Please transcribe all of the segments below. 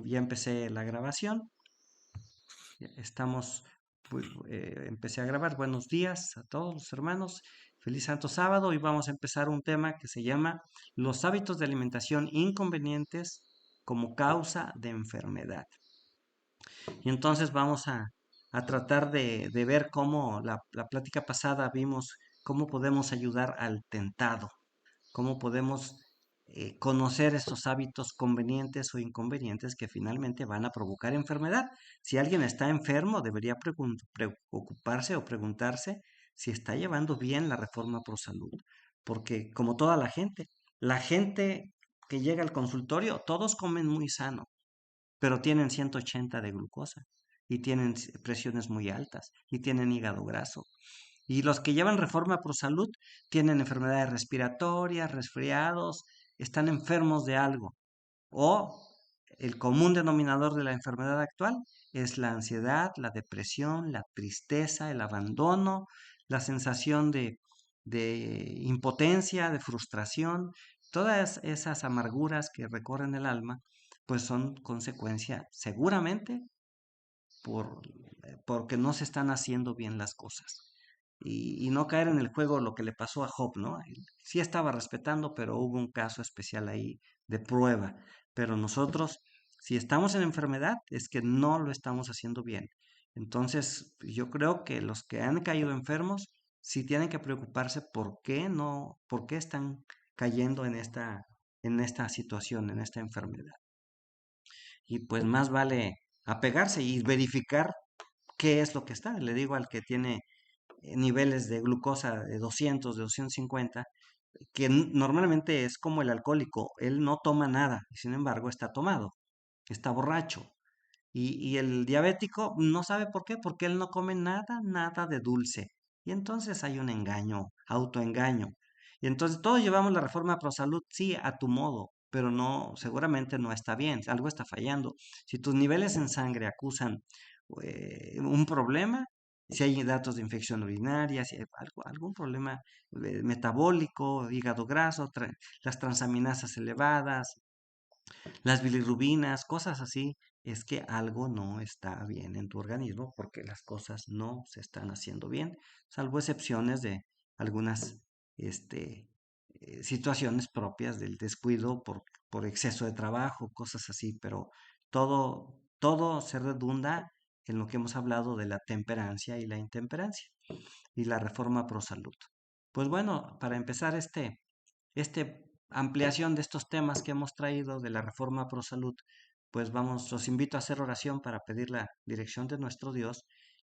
Ya empecé la grabación. Estamos, empecé a grabar. Buenos días a todos los hermanos. Feliz Santo Sábado. Hoy vamos a empezar un tema que se llama los hábitos de alimentación inconvenientes como causa de enfermedad. Y entonces vamos a tratar de ver cómo la plática pasada vimos cómo podemos ayudar al tentado, cómo podemos conocer estos hábitos convenientes o inconvenientes que finalmente van a provocar enfermedad. Si alguien está enfermo, debería preocuparse o preguntarse si está llevando bien la reforma pro salud, porque como toda la gente que llega al consultorio, todos comen muy sano, pero tienen 180 de glucosa y tienen presiones muy altas y tienen hígado graso. Y los que llevan reforma por salud tienen enfermedades respiratorias, resfriados, están enfermos de algo. O el común denominador de la enfermedad actual es la ansiedad, la depresión, la tristeza, el abandono, la sensación de impotencia, de frustración. Todas esas amarguras que recorren el alma, pues son consecuencia seguramente por, porque no se están haciendo bien las cosas. Y no caer en el juego lo que le pasó a Job, ¿no? Él sí estaba respetando, pero hubo un caso especial ahí de prueba. Pero nosotros, si estamos en enfermedad, es que no lo estamos haciendo bien. Entonces, yo creo que los que han caído enfermos, sí tienen que preocuparse por qué no, por qué están cayendo en esta situación, en esta enfermedad. Y pues más vale apegarse y verificar qué es lo que está. Le digo al que tiene niveles de glucosa de 200, de 250, que normalmente es como el alcohólico, él no toma nada, y sin embargo está tomado, está borracho. Y el diabético no sabe por qué, porque él no come nada, nada de dulce. Y entonces hay un engaño, autoengaño. Y entonces todos llevamos la reforma pro salud, sí, a tu modo, pero no, seguramente no está bien, algo está fallando. Si tus niveles en sangre acusan un problema, si hay datos de infección urinaria, si hay algún problema metabólico, hígado graso, las transaminasas elevadas, las bilirrubinas, cosas así, es que algo no está bien en tu organismo porque las cosas no se están haciendo bien, salvo excepciones de algunas situaciones propias del descuido por exceso de trabajo, cosas así, pero todo se redunda en lo que hemos hablado de la temperancia y la intemperancia y la reforma pro salud. Pues bueno, para empezar este ampliación de estos temas que hemos traído de la reforma pro salud, pues vamos, los invito a hacer oración para pedir la dirección de nuestro Dios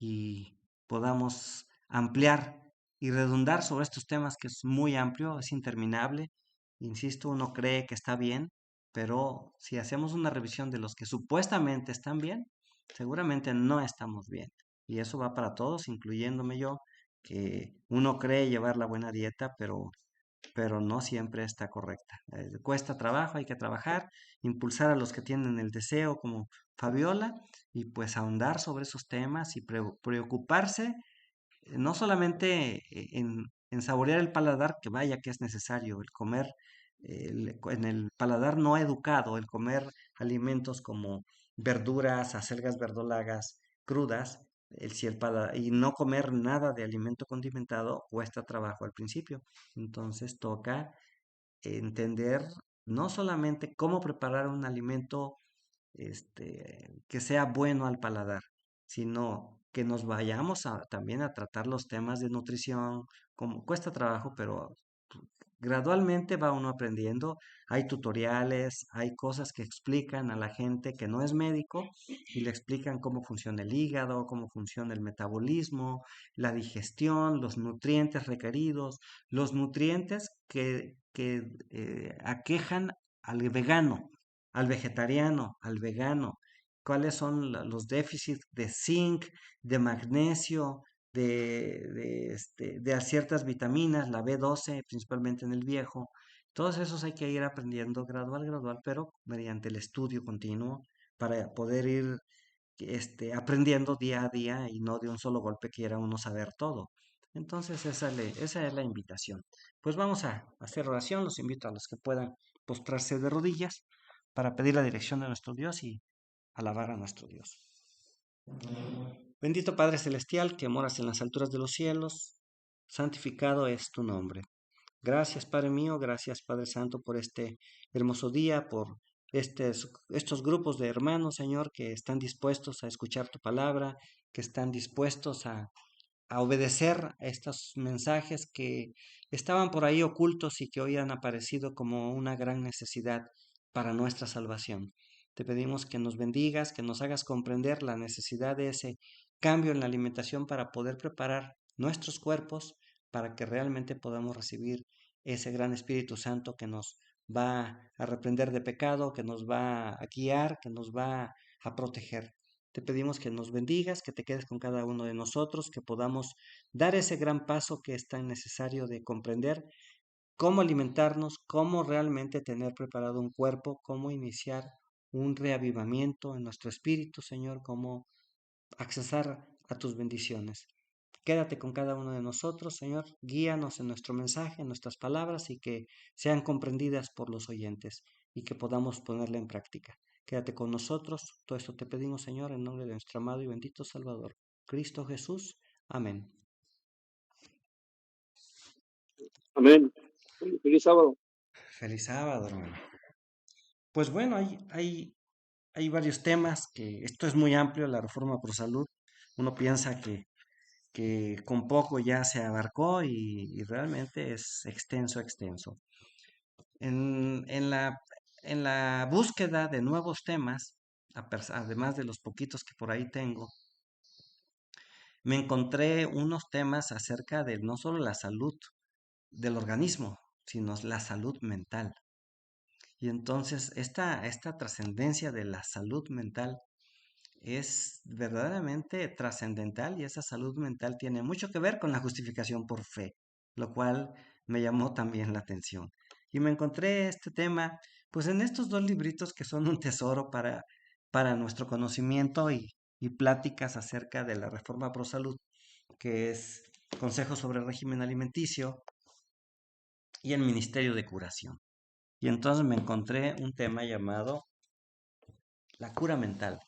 y podamos ampliar y redundar sobre estos temas que es muy amplio, es interminable. Insisto, uno cree que está bien, pero si hacemos una revisión de los que supuestamente están bien, seguramente no estamos bien. Y eso va para todos, incluyéndome yo, que uno cree llevar la buena dieta, pero no siempre está correcta. Cuesta trabajo, hay que trabajar, impulsar a los que tienen el deseo como Fabiola y pues ahondar sobre esos temas y preocuparse no solamente en saborear el paladar, que vaya que es necesario, el comer en el paladar no educado, el comer alimentos como verduras, acelgas verdolagas crudas, si el paladar, y no comer nada de alimento condimentado cuesta trabajo al principio. Entonces toca entender no solamente cómo preparar un alimento que sea bueno al paladar, sino que nos vayamos también a tratar los temas de nutrición, como cuesta trabajo, pero gradualmente va uno aprendiendo. Hay tutoriales, hay cosas que explican a la gente que no es médico y le explican cómo funciona el hígado, cómo funciona el metabolismo, la digestión, los nutrientes requeridos, los nutrientes que aquejan al vegano, al vegetariano, al vegano, cuáles son los déficits de zinc, de magnesio, de ciertas vitaminas, la B12, principalmente en el viejo. Todos esos hay que ir aprendiendo gradual, pero mediante el estudio continuo para poder ir aprendiendo día a día y no de un solo golpe quiera uno saber todo. Entonces esa es la invitación. Pues vamos a hacer oración, los invito a los que puedan postrarse de rodillas para pedir la dirección de nuestro Dios y alabar a nuestro Dios. Bendito Padre Celestial, que moras en las alturas de los cielos, santificado es tu nombre. Gracias, Padre mío, gracias, Padre Santo, por este hermoso día, por estos grupos de hermanos, Señor, que están dispuestos a escuchar tu palabra, que están dispuestos a obedecer a estos mensajes que estaban por ahí ocultos y que hoy han aparecido como una gran necesidad para nuestra salvación. Te pedimos que nos bendigas, que nos hagas comprender la necesidad de ese cambio en la alimentación para poder preparar nuestros cuerpos para que realmente podamos recibir ese gran Espíritu Santo que nos va a reprender de pecado, que nos va a guiar, que nos va a proteger. Te pedimos que nos bendigas, que te quedes con cada uno de nosotros, que podamos dar ese gran paso que es tan necesario de comprender cómo alimentarnos, cómo realmente tener preparado un cuerpo, cómo iniciar un reavivamiento en nuestro espíritu, Señor, cómo accesar a tus bendiciones. Quédate con cada uno de nosotros, Señor, guíanos en nuestro mensaje, en nuestras palabras y que sean comprendidas por los oyentes y que podamos ponerla en práctica. Quédate con nosotros, todo esto te pedimos, Señor, en nombre de nuestro amado y bendito Salvador, Cristo Jesús. Amén. Amén. Feliz sábado. Feliz sábado, hermano. Pues bueno, hay varios temas que esto es muy amplio, la reforma por salud. Uno piensa que con poco ya se abarcó y realmente es extenso, extenso. En la búsqueda de nuevos temas, además de los poquitos que por ahí tengo, me encontré unos temas acerca de no solo la salud del organismo, sino la salud mental. Y entonces esta trascendencia de la salud mental es verdaderamente trascendental y esa salud mental tiene mucho que ver con la justificación por fe, lo cual me llamó también la atención. Y me encontré este tema, pues en estos dos libritos que son un tesoro para nuestro conocimiento y pláticas acerca de la reforma pro salud, que es Consejos sobre el régimen alimenticio y el Ministerio de Curación. Y entonces me encontré un tema llamado la cura mental.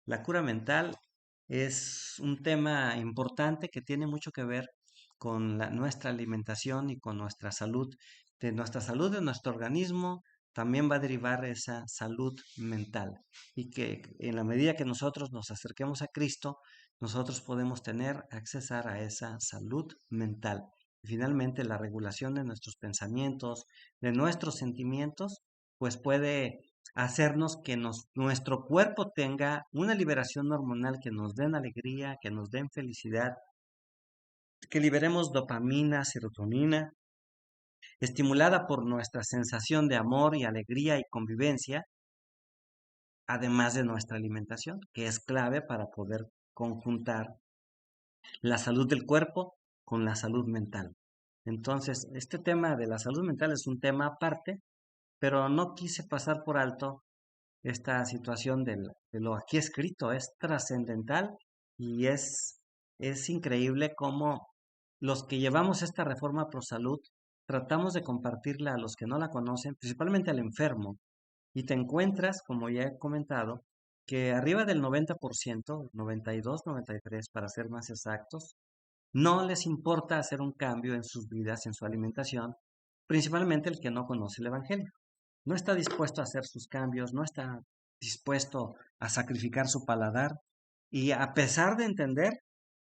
La cura mental es un tema importante que tiene mucho que ver con nuestra alimentación y con nuestra salud. De nuestra salud, de nuestro organismo, también va a derivar esa salud mental. Y que en la medida que nosotros nos acerquemos a Cristo, nosotros podemos tener accesar a esa salud mental. Y finalmente, la regulación de nuestros pensamientos, de nuestros sentimientos, pues puede hacernos que nuestro cuerpo tenga una liberación hormonal que nos den alegría, que nos den felicidad, que liberemos dopamina, serotonina, estimulada por nuestra sensación de amor y alegría y convivencia, además de nuestra alimentación, que es clave para poder conjuntar la salud del cuerpo con la salud mental. Entonces, este tema de la salud mental es un tema aparte, pero no quise pasar por alto esta situación de lo aquí escrito, es trascendental y es increíble cómo los que llevamos esta reforma pro salud tratamos de compartirla a los que no la conocen, principalmente al enfermo, y te encuentras, como ya he comentado, que arriba del 90%, 92, 93 para ser más exactos, no les importa hacer un cambio en sus vidas, en su alimentación, principalmente el que no conoce el Evangelio. No está dispuesto a hacer sus cambios, no está dispuesto a sacrificar su paladar y a pesar de entender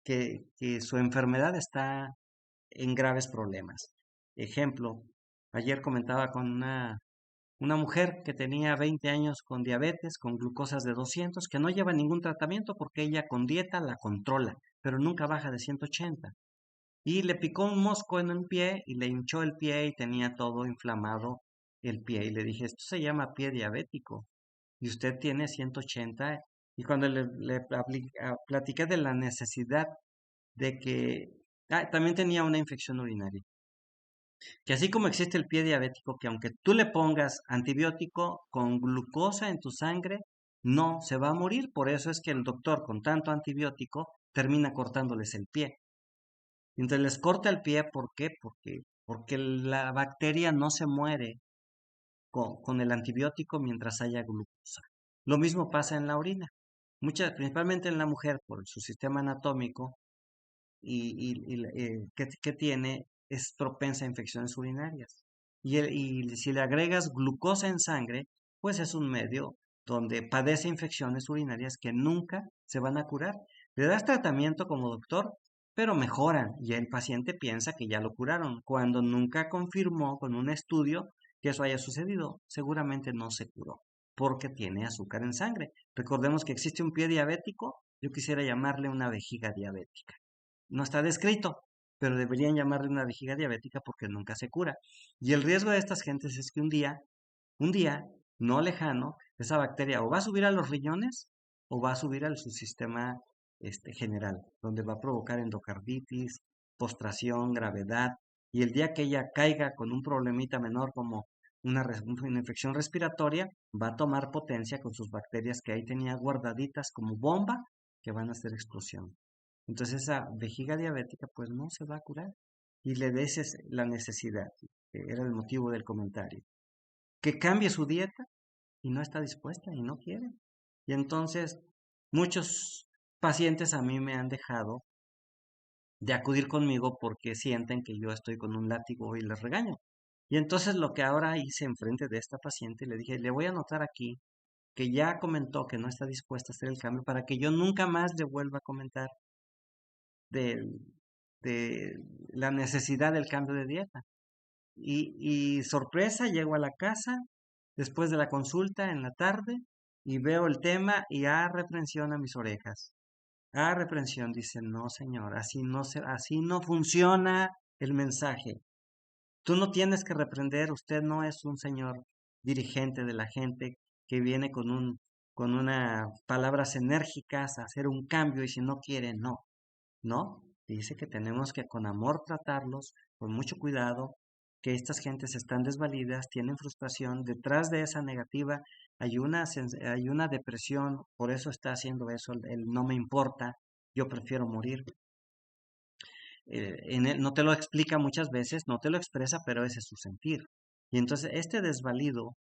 que su enfermedad está en graves problemas. Ejemplo, ayer comentaba con una mujer que tenía 20 años con diabetes, con glucosas de 200, que no lleva ningún tratamiento porque ella con dieta la controla, pero nunca baja de 180. Y le picó un mosco en el pie y le hinchó el pie y tenía todo inflamado el pie. Y le dije, esto se llama pie diabético y usted tiene 180. Y cuando platiqué de la necesidad de que también tenía una infección urinaria, que así como existe el pie diabético, que aunque tú le pongas antibiótico con glucosa en tu sangre, no se va a morir. Por eso es que el doctor con tanto antibiótico termina cortándoles el pie. Entonces les corta el pie, ¿por qué? Porque la bacteria no se muere con el antibiótico mientras haya glucosa. Lo mismo pasa en la orina. Principalmente en la mujer, por su sistema anatómico que tiene, es propensa a infecciones urinarias. Y si le agregas glucosa en sangre, pues es un medio donde padece infecciones urinarias que nunca se van a curar. Le das tratamiento como doctor, pero mejoran y el paciente piensa que ya lo curaron, cuando nunca confirmó con un estudio que eso haya sucedido. Seguramente no se curó porque tiene azúcar en sangre. Recordemos que existe un pie diabético, yo quisiera llamarle una vejiga diabética. No está descrito, pero deberían llamarle una vejiga diabética porque nunca se cura. Y el riesgo de estas gentes es que un día no lejano, esa bacteria o va a subir a los riñones o va a subir al subsistema general, donde va a provocar endocarditis, postración, gravedad, y el día que ella caiga con un problemita menor como una infección respiratoria, va a tomar potencia con sus bacterias que ahí tenía guardaditas como bomba que van a hacer explosión. Entonces esa vejiga diabética pues no se va a curar y le des la necesidad, que era el motivo del comentario, que cambie su dieta y no está dispuesta y no quiere. Y entonces muchos pacientes a mí me han dejado de acudir conmigo porque sienten que yo estoy con un látigo y les regaño. Y entonces lo que ahora hice enfrente de esta paciente, le dije, le voy a anotar aquí que ya comentó que no está dispuesta a hacer el cambio para que yo nunca más le vuelva a comentar de, de la necesidad del cambio de dieta. Y sorpresa, llego a la casa después de la consulta en la tarde y veo el tema y reprensión a mis orejas. Reprensión, dice, no señor, así no funciona el mensaje. Tú no tienes que reprender, usted no es un señor dirigente de la gente que viene con unas palabras enérgicas a hacer un cambio y si no quiere, no. No, dice que tenemos que con amor tratarlos, con mucho cuidado, que estas gentes están desvalidas, tienen frustración, detrás de esa negativa hay una depresión, por eso está haciendo eso, el no me importa, yo prefiero morir. No te lo explica muchas veces, no te lo expresa, pero ese es su sentir. Y entonces este desvalido,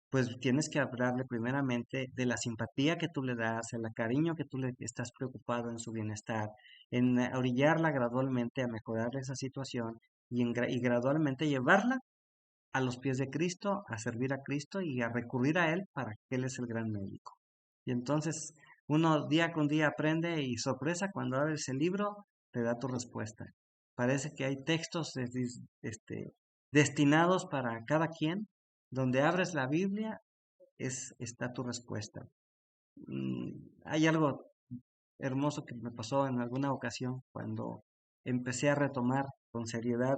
pues tienes que hablarle primeramente de la simpatía que tú le das, el cariño que tú le estás preocupado en su bienestar, en orillarla gradualmente a mejorar esa situación y gradualmente llevarla a los pies de Cristo, a servir a Cristo y a recurrir a Él para que Él es el gran médico. Y entonces uno día con día aprende y sorpresa cuando abres el libro te da tu respuesta. Parece que hay textos destinados para cada quien. Donde abres la Biblia está tu respuesta. Hay algo hermoso que me pasó en alguna ocasión cuando empecé a retomar con seriedad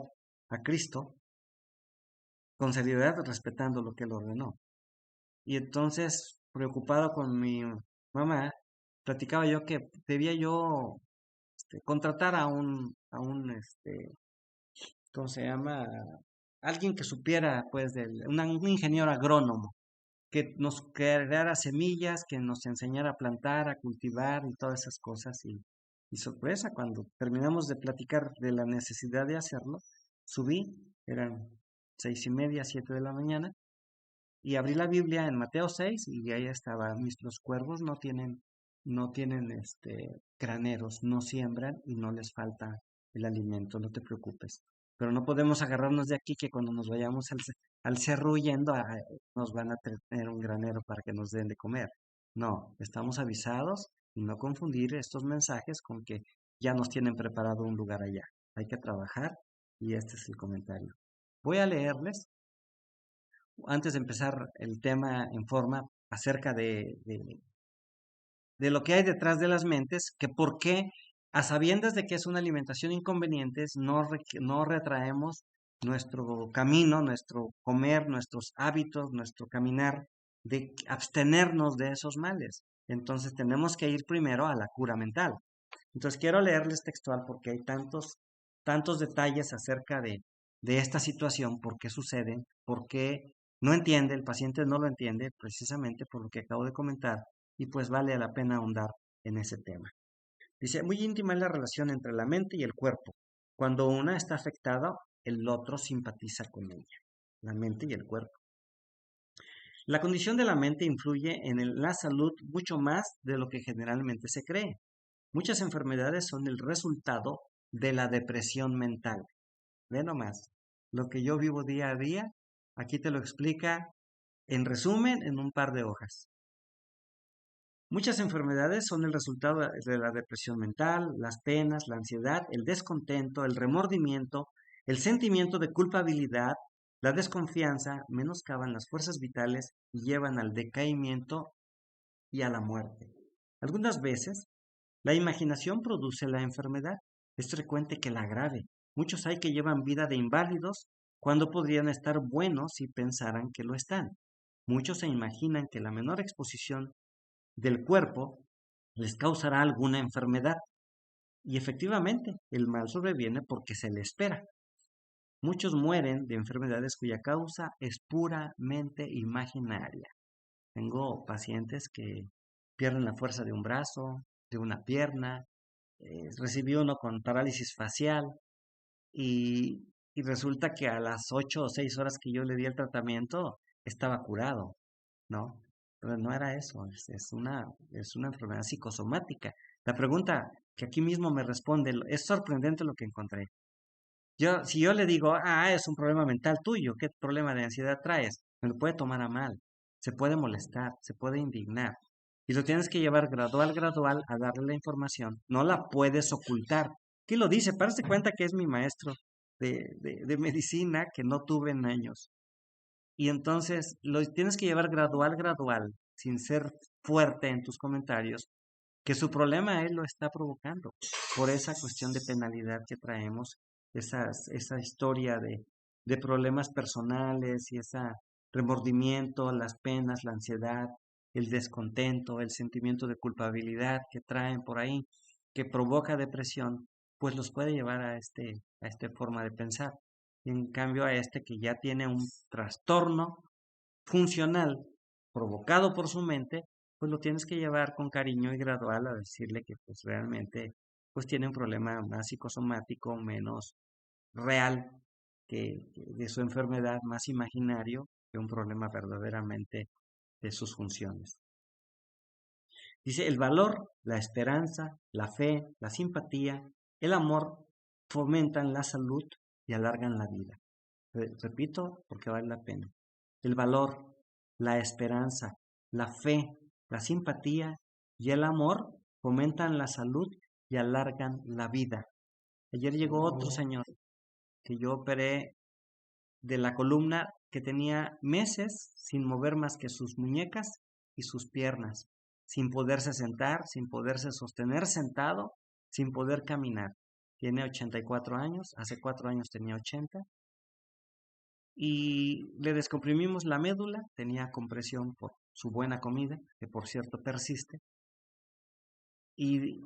a Cristo, con seriedad respetando lo que Él ordenó. Y entonces, preocupado con mi mamá, platicaba yo que debía yo contratar ¿cómo se llama? Alguien que supiera, pues, un ingeniero agrónomo, que nos creara semillas, que nos enseñara a plantar, a cultivar y todas esas cosas. Y sorpresa, cuando terminamos de platicar de la necesidad de hacerlo, subí, eran 6:30, 7 de la mañana, y abrí la Biblia en Mateo 6 y ahí estaba, los cuervos no tienen graneros, no siembran y no les falta el alimento, no te preocupes. Pero no podemos agarrarnos de aquí que cuando nos vayamos al cerro huyendo nos van a tener un granero para que nos den de comer. No, estamos avisados y no confundir estos mensajes con que ya nos tienen preparado un lugar allá. Hay que trabajar y este es el comentario. Voy a leerles antes de empezar el tema en forma acerca de lo que hay detrás de las mentes, que por qué, a sabiendas de que es una alimentación inconveniente, no retraemos nuestro camino, nuestro comer, nuestros hábitos, nuestro caminar, de abstenernos de esos males. Entonces tenemos que ir primero a la cura mental. Entonces quiero leerles textual porque hay tantos detalles acerca de esta situación, por qué suceden, por qué no entiende, el paciente no lo entiende precisamente por lo que acabo de comentar y pues vale la pena ahondar en ese tema. Dice, muy íntima es la relación entre la mente y el cuerpo. Cuando una está afectada, el otro simpatiza con ella, la mente y el cuerpo. La condición de la mente influye en la salud mucho más de lo que generalmente se cree. Muchas enfermedades son el resultado de la depresión mental. Ve nomás, lo que yo vivo día a día, aquí te lo explica en resumen en un par de hojas. Muchas enfermedades son el resultado de la depresión mental, las penas, la ansiedad, el descontento, el remordimiento, el sentimiento de culpabilidad, la desconfianza, menoscaban las fuerzas vitales y llevan al decaimiento y a la muerte. Algunas veces, la imaginación produce la enfermedad. Es frecuente que la agrave. Muchos hay que llevan vida de inválidos cuando podrían estar buenos si pensaran que lo están. Muchos se imaginan que la menor exposición del cuerpo les causará alguna enfermedad. Y efectivamente, el mal sobreviene porque se le espera. Muchos mueren de enfermedades cuya causa es puramente imaginaria. Tengo pacientes que pierden la fuerza de un brazo, de una pierna, recibí uno con parálisis facial y resulta que a las 8 o 6 horas que yo le di el tratamiento estaba curado, ¿no? Pero no era eso, es una enfermedad psicosomática. La pregunta que aquí mismo me responde, es sorprendente lo que encontré. Si yo le digo, es un problema mental tuyo, ¿qué problema de ansiedad traes? Me lo puede tomar a mal, se puede molestar, se puede indignar. Y lo tienes que llevar gradual a darle la información. No la puedes ocultar. ¿Qué lo dice? Parece cuenta que es mi maestro de medicina que no tuve en años. Y entonces lo tienes que llevar gradual, sin ser fuerte en tus comentarios, que su problema él lo está provocando por esa cuestión de penalidad que traemos, esa historia de problemas personales y ese remordimiento, las penas, la ansiedad, el descontento, el sentimiento de culpabilidad que traen por ahí, que provoca depresión, pues los puede llevar a esta forma de pensar. En cambio a este que ya tiene un trastorno funcional provocado por su mente, pues lo tienes que llevar con cariño y gradual a decirle que pues realmente pues tiene un problema más psicosomático, menos real que de su enfermedad, más imaginario que un problema verdaderamente de sus funciones. Dice, el valor, la esperanza, la fe, la simpatía, el amor fomentan la salud y alargan la vida. Repito, porque vale la pena. El valor, la esperanza, la fe, la simpatía y el amor fomentan la salud y alargan la vida. Ayer llegó otro señor que yo operé de la columna, que tenía meses sin mover más que sus muñecas y sus piernas, sin poderse sentar, sin poderse sostener sentado, sin poder caminar. Tiene 84 años, hace 4 años tenía 80, y le descomprimimos la médula, tenía compresión por su buena comida, que por cierto persiste, y,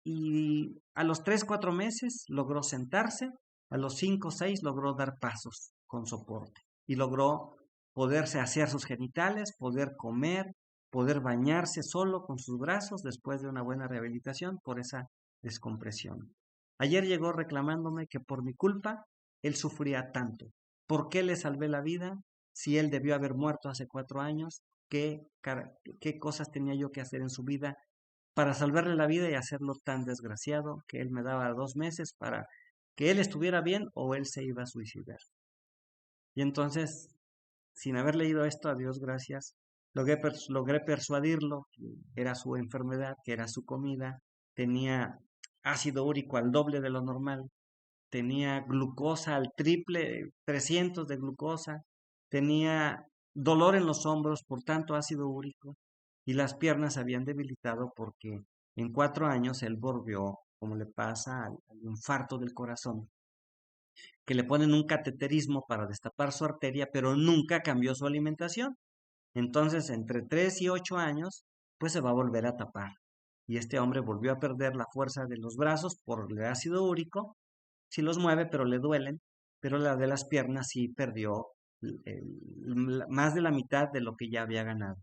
y a los 3 o 4 meses logró sentarse, a los 5 o 6 logró dar pasos con soporte y logró poderse asear sus genitales, poder comer, poder bañarse solo con sus brazos después de una buena rehabilitación por esa descompresión. Ayer llegó reclamándome que por mi culpa él sufría tanto. ¿Por qué le salvé la vida si él debió haber muerto hace 4 años? ¿Qué cosas tenía yo que hacer en su vida para salvarle la vida y hacerlo tan desgraciado que él me daba 2 meses para que él estuviera bien o él se iba a suicidar? Y entonces, sin haber leído esto, a Dios gracias, logré persuadirlo que era su enfermedad, que era su comida, tenía ácido úrico al doble de lo normal, tenía glucosa al triple, 300 de glucosa, tenía dolor en los hombros por tanto ácido úrico y las piernas se habían debilitado porque en 4 años él volvió, como le pasa al infarto del corazón, que le ponen un cateterismo para destapar su arteria, pero nunca cambió su alimentación. Entonces, entre 3 y 8 años, pues se va a volver a tapar. Y este hombre volvió a perder la fuerza de los brazos por el ácido úrico. Sí los mueve, pero le duelen. Pero la de las piernas sí perdió más de la mitad de lo que ya había ganado.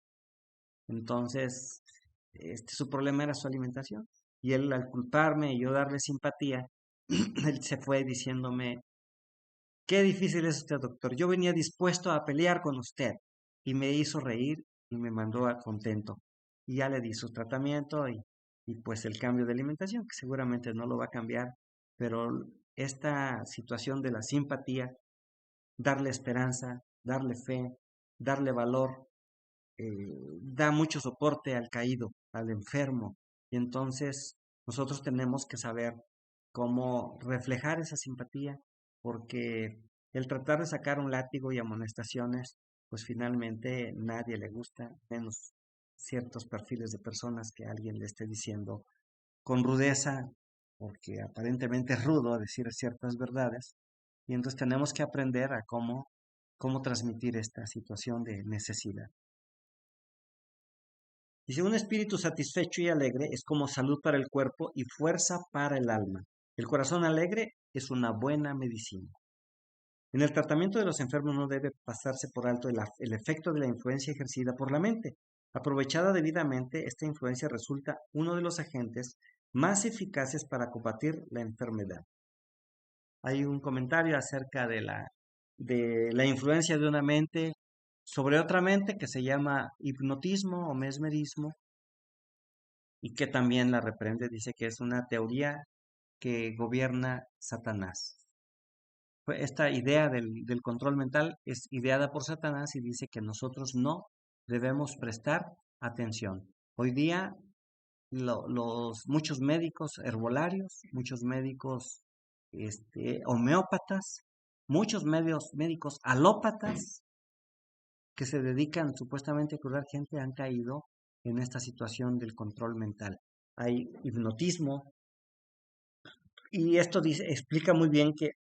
Entonces, su problema era su alimentación. Y él, al culparme y yo darle simpatía, él se fue diciéndome, qué difícil es usted, doctor. Yo venía dispuesto a pelear con usted. y me hizo reír y me mandó a contento. Y ya le di su tratamiento y pues el cambio de alimentación, que seguramente no lo va a cambiar, pero esta situación de la simpatía, darle esperanza, darle fe, darle valor, da mucho soporte al caído, al enfermo. Y entonces nosotros tenemos que saber cómo reflejar esa simpatía, porque el tratar de sacar un látigo y amonestaciones, pues finalmente nadie le gusta, menos ciertos perfiles de personas que alguien le esté diciendo con rudeza, porque aparentemente es rudo decir ciertas verdades, y entonces tenemos que aprender a cómo transmitir esta situación de necesidad. Dice, un espíritu satisfecho y alegre es como salud para el cuerpo y fuerza para el alma. El corazón alegre es una buena medicina. En el tratamiento de los enfermos no debe pasarse por alto el efecto de la influencia ejercida por la mente. Aprovechada debidamente, esta influencia resulta uno de los agentes más eficaces para combatir la enfermedad. Hay un comentario acerca de la influencia de una mente sobre otra mente que se llama hipnotismo o mesmerismo y que también la reprende. Dice que es una teoría que gobierna Satanás. Esta idea del control mental es ideada por Satanás y dice que nosotros no debemos prestar atención. Hoy día los muchos médicos herbolarios, muchos médicos homeópatas, muchos médicos alópatas que se dedican supuestamente a curar gente han caído en esta situación del control mental. Hay hipnotismo y esto explica muy bien que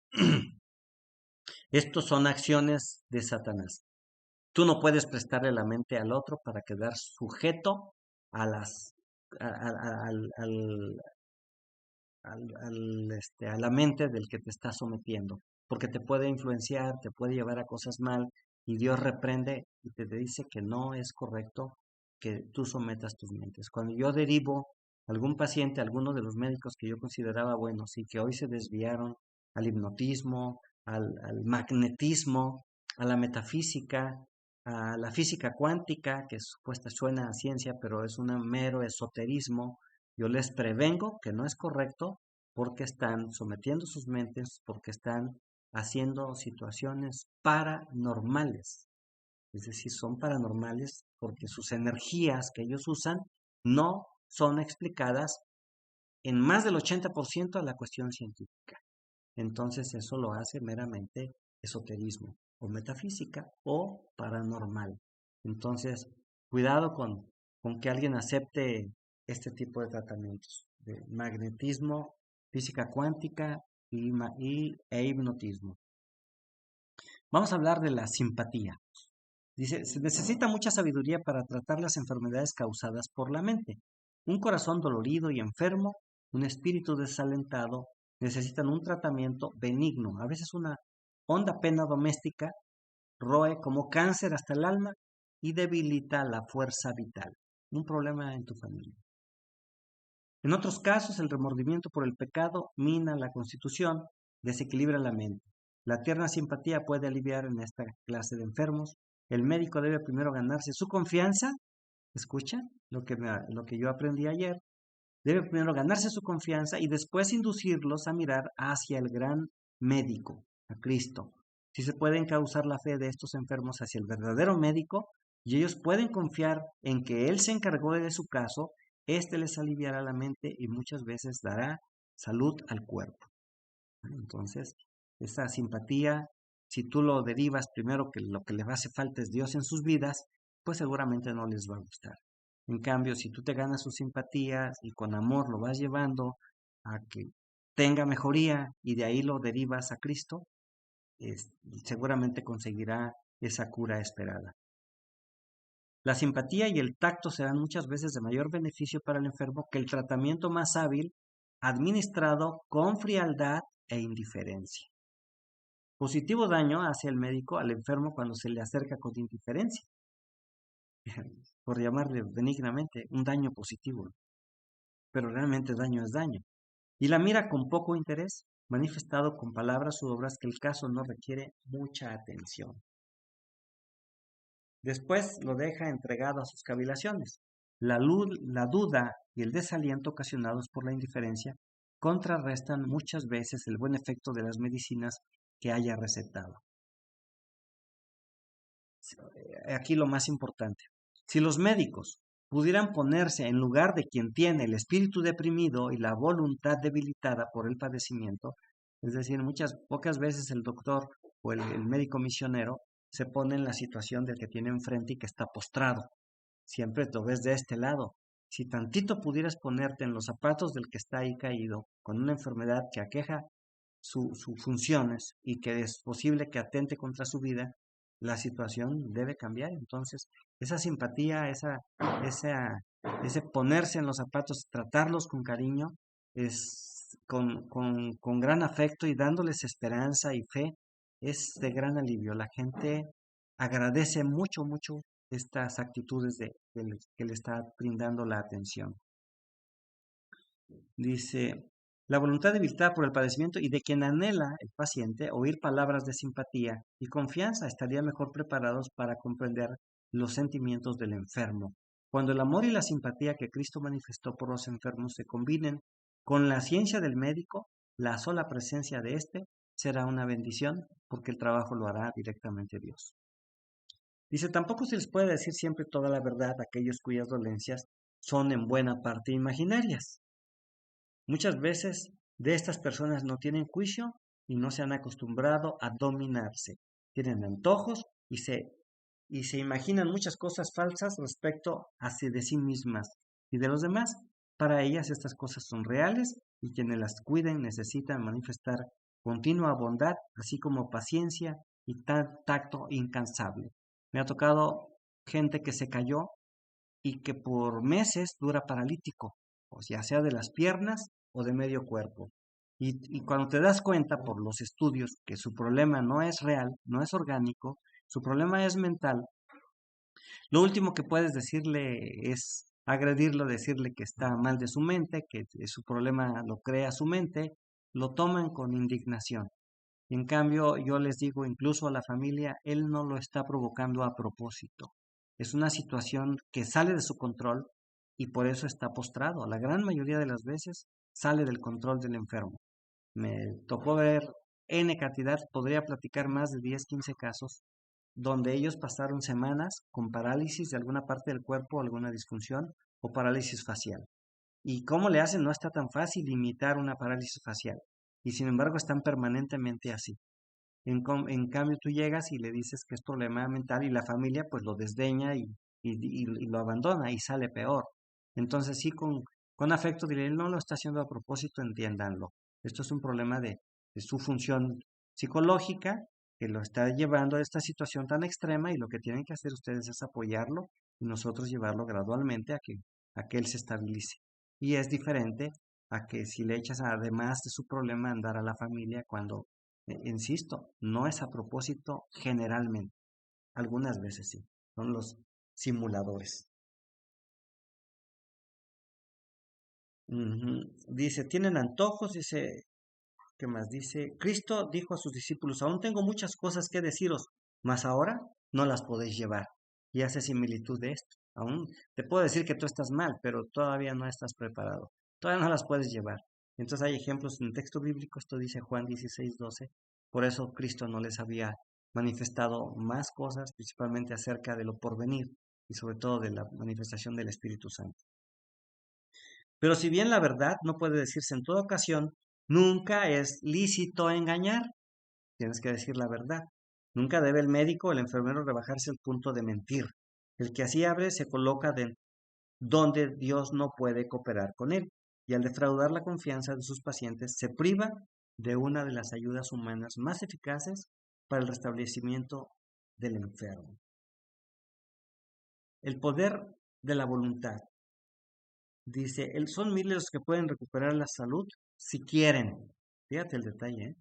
estos son acciones de Satanás. Tú no puedes prestarle la mente al otro para quedar sujeto a las a la mente del que te está sometiendo, porque te puede influenciar, te puede llevar a cosas mal, y Dios reprende y te dice que no es correcto que tú sometas tus mentes. Cuando yo derivo a algún paciente, a alguno de los médicos que yo consideraba buenos y que hoy se desviaron al hipnotismo, al magnetismo, a la metafísica, a la física cuántica, que supuesta suena a ciencia, pero es un mero esoterismo, yo les prevengo que no es correcto porque están sometiendo sus mentes, porque están haciendo situaciones paranormales. Es decir, son paranormales porque sus energías que ellos usan no son explicadas en más del 80% a la cuestión científica. Entonces eso lo hace meramente esoterismo o metafísica o paranormal. Entonces, cuidado con que alguien acepte este tipo de tratamientos de magnetismo, física cuántica e hipnotismo. Vamos a hablar de la simpatía. Dice, se necesita mucha sabiduría para tratar las enfermedades causadas por la mente. Un corazón dolorido y enfermo, un espíritu desalentado, necesitan un tratamiento benigno. A veces una honda pena doméstica roe como cáncer hasta el alma y debilita la fuerza vital. Un problema en tu familia. En otros casos, el remordimiento por el pecado mina la constitución, desequilibra la mente. La tierna simpatía puede aliviar en esta clase de enfermos. El médico debe primero ganarse su confianza. Escucha lo que yo aprendí ayer. Debe primero ganarse su confianza y después inducirlos a mirar hacia el gran médico, a Cristo. Si se puede encauzar la fe de estos enfermos hacia el verdadero médico y ellos pueden confiar en que Él se encargó de su caso, éste les aliviará la mente y muchas veces dará salud al cuerpo. Entonces, esa simpatía, si tú lo derivas primero que lo que les hace falta es Dios en sus vidas, pues seguramente no les va a gustar. En cambio, si tú te ganas sus simpatías y con amor lo vas llevando a que tenga mejoría y de ahí lo derivas a Cristo, seguramente conseguirá esa cura esperada. La simpatía y el tacto serán muchas veces de mayor beneficio para el enfermo que el tratamiento más hábil administrado con frialdad e indiferencia. Positivo daño hace el médico al enfermo cuando se le acerca con indiferencia, por llamarle benignamente, un daño positivo, pero realmente daño es daño. Y la mira con poco interés, manifestado con palabras u obras que el caso no requiere mucha atención. Después lo deja entregado a sus cavilaciones. La duda y el desaliento ocasionados por la indiferencia contrarrestan muchas veces el buen efecto de las medicinas que haya recetado. Aquí lo más importante. Si los médicos pudieran ponerse en lugar de quien tiene el espíritu deprimido y la voluntad debilitada por el padecimiento, es decir, pocas veces el doctor o el médico misionero se pone en la situación del que tiene enfrente y que está postrado. Siempre lo ves de este lado. Si tantito pudieras ponerte en los zapatos del que está ahí caído, con una enfermedad que aqueja sus funciones y que es posible que atente contra su vida, la situación debe cambiar. Entonces, esa simpatía, ese ponerse en los zapatos, tratarlos con cariño, es con gran afecto y dándoles esperanza y fe, es de gran alivio. La gente agradece mucho, mucho estas actitudes que le está brindando la atención. Dice, la voluntad debilitada por el padecimiento y de quien anhela el paciente oír palabras de simpatía y confianza estaría mejor preparados para comprender los sentimientos del enfermo. Cuando el amor y la simpatía que Cristo manifestó por los enfermos se combinen con la ciencia del médico, la sola presencia de éste será una bendición porque el trabajo lo hará directamente Dios. Dice, tampoco se les puede decir siempre toda la verdad a aquellos cuyas dolencias son en buena parte imaginarias. Muchas veces de estas personas no tienen juicio y no se han acostumbrado a dominarse. Tienen antojos y se imaginan muchas cosas falsas respecto de sí mismas y de los demás. Para ellas estas cosas son reales y quienes las cuiden necesitan manifestar continua bondad, así como paciencia y tacto incansable. Me ha tocado gente que se cayó y que por meses dura paralítico, o ya sea de las piernas o de medio cuerpo. Y cuando te das cuenta por los estudios que su problema no es real, no es orgánico, su problema es mental, lo último que puedes decirle es agredirlo, decirle que está mal de su mente, que su problema lo crea su mente, lo toman con indignación. En cambio, yo les digo incluso a la familia, él no lo está provocando a propósito. Es una situación que sale de su control y por eso está postrado. La gran mayoría de las veces sale del control del enfermo. Me tocó ver N cantidad, podría platicar más de 10, 15 casos, donde ellos pasaron semanas con parálisis de alguna parte del cuerpo, alguna disfunción o parálisis facial. ¿Y cómo le hacen? No está tan fácil imitar una parálisis facial. Y sin embargo están permanentemente así. En cambio, tú llegas y le dices que es problema mental y la familia pues lo desdeña y lo abandona y sale peor. Entonces sí, con afecto diré, él no lo está haciendo a propósito, entiéndanlo. Esto es un problema de su función psicológica que lo está llevando a esta situación tan extrema y lo que tienen que hacer ustedes es apoyarlo y nosotros llevarlo gradualmente a que él se estabilice. Y es diferente a que si le echas además de su problema andar a la familia cuando insisto, no es a propósito generalmente. Algunas veces sí. Son los simuladores. Dice, tienen antojos, dice, ¿qué más? Dice, Cristo dijo a sus discípulos, aún tengo muchas cosas que deciros, mas ahora no las podéis llevar. Y hace similitud de esto. Aún te puedo decir que tú estás mal, pero todavía no estás preparado. Todavía no las puedes llevar. Entonces hay ejemplos en el texto bíblico, esto dice Juan 16:12. Por eso Cristo no les había manifestado más cosas, principalmente acerca de lo porvenir y sobre todo de la manifestación del Espíritu Santo. Pero si bien la verdad no puede decirse en toda ocasión, nunca es lícito engañar. Tienes que decir la verdad. Nunca debe el médico o el enfermero rebajarse al punto de mentir. El que así abre se coloca donde Dios no puede cooperar con él. Y al defraudar la confianza de sus pacientes, se priva de una de las ayudas humanas más eficaces para el restablecimiento del enfermo. El poder de la voluntad. Dice, son miles los que pueden recuperar la salud si quieren. Fíjate el detalle, ¿eh?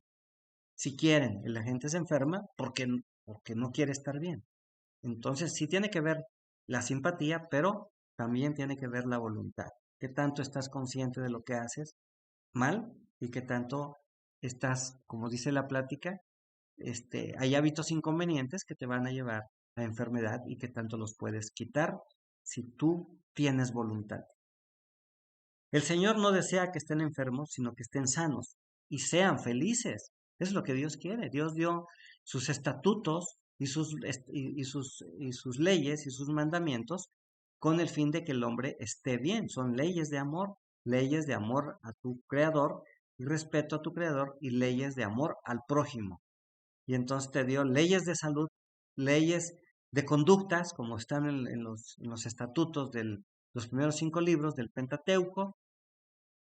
Si quieren. La gente se enferma porque no quiere estar bien. Entonces sí tiene que ver la simpatía, pero también tiene que ver la voluntad. ¿Qué tanto estás consciente de lo que haces mal y qué tanto estás, como dice la plática, hay hábitos inconvenientes que te van a llevar la enfermedad y qué tanto los puedes quitar si tú tienes voluntad. El Señor no desea que estén enfermos, sino que estén sanos y sean felices. Es lo que Dios quiere. Dios dio sus estatutos y sus leyes y sus mandamientos con el fin de que el hombre esté bien. Son leyes de amor a tu creador y respeto a tu creador y leyes de amor al prójimo. Y entonces te dio leyes de salud, leyes de conductas, como están en los estatutos de los primeros 5 libros del Pentateuco,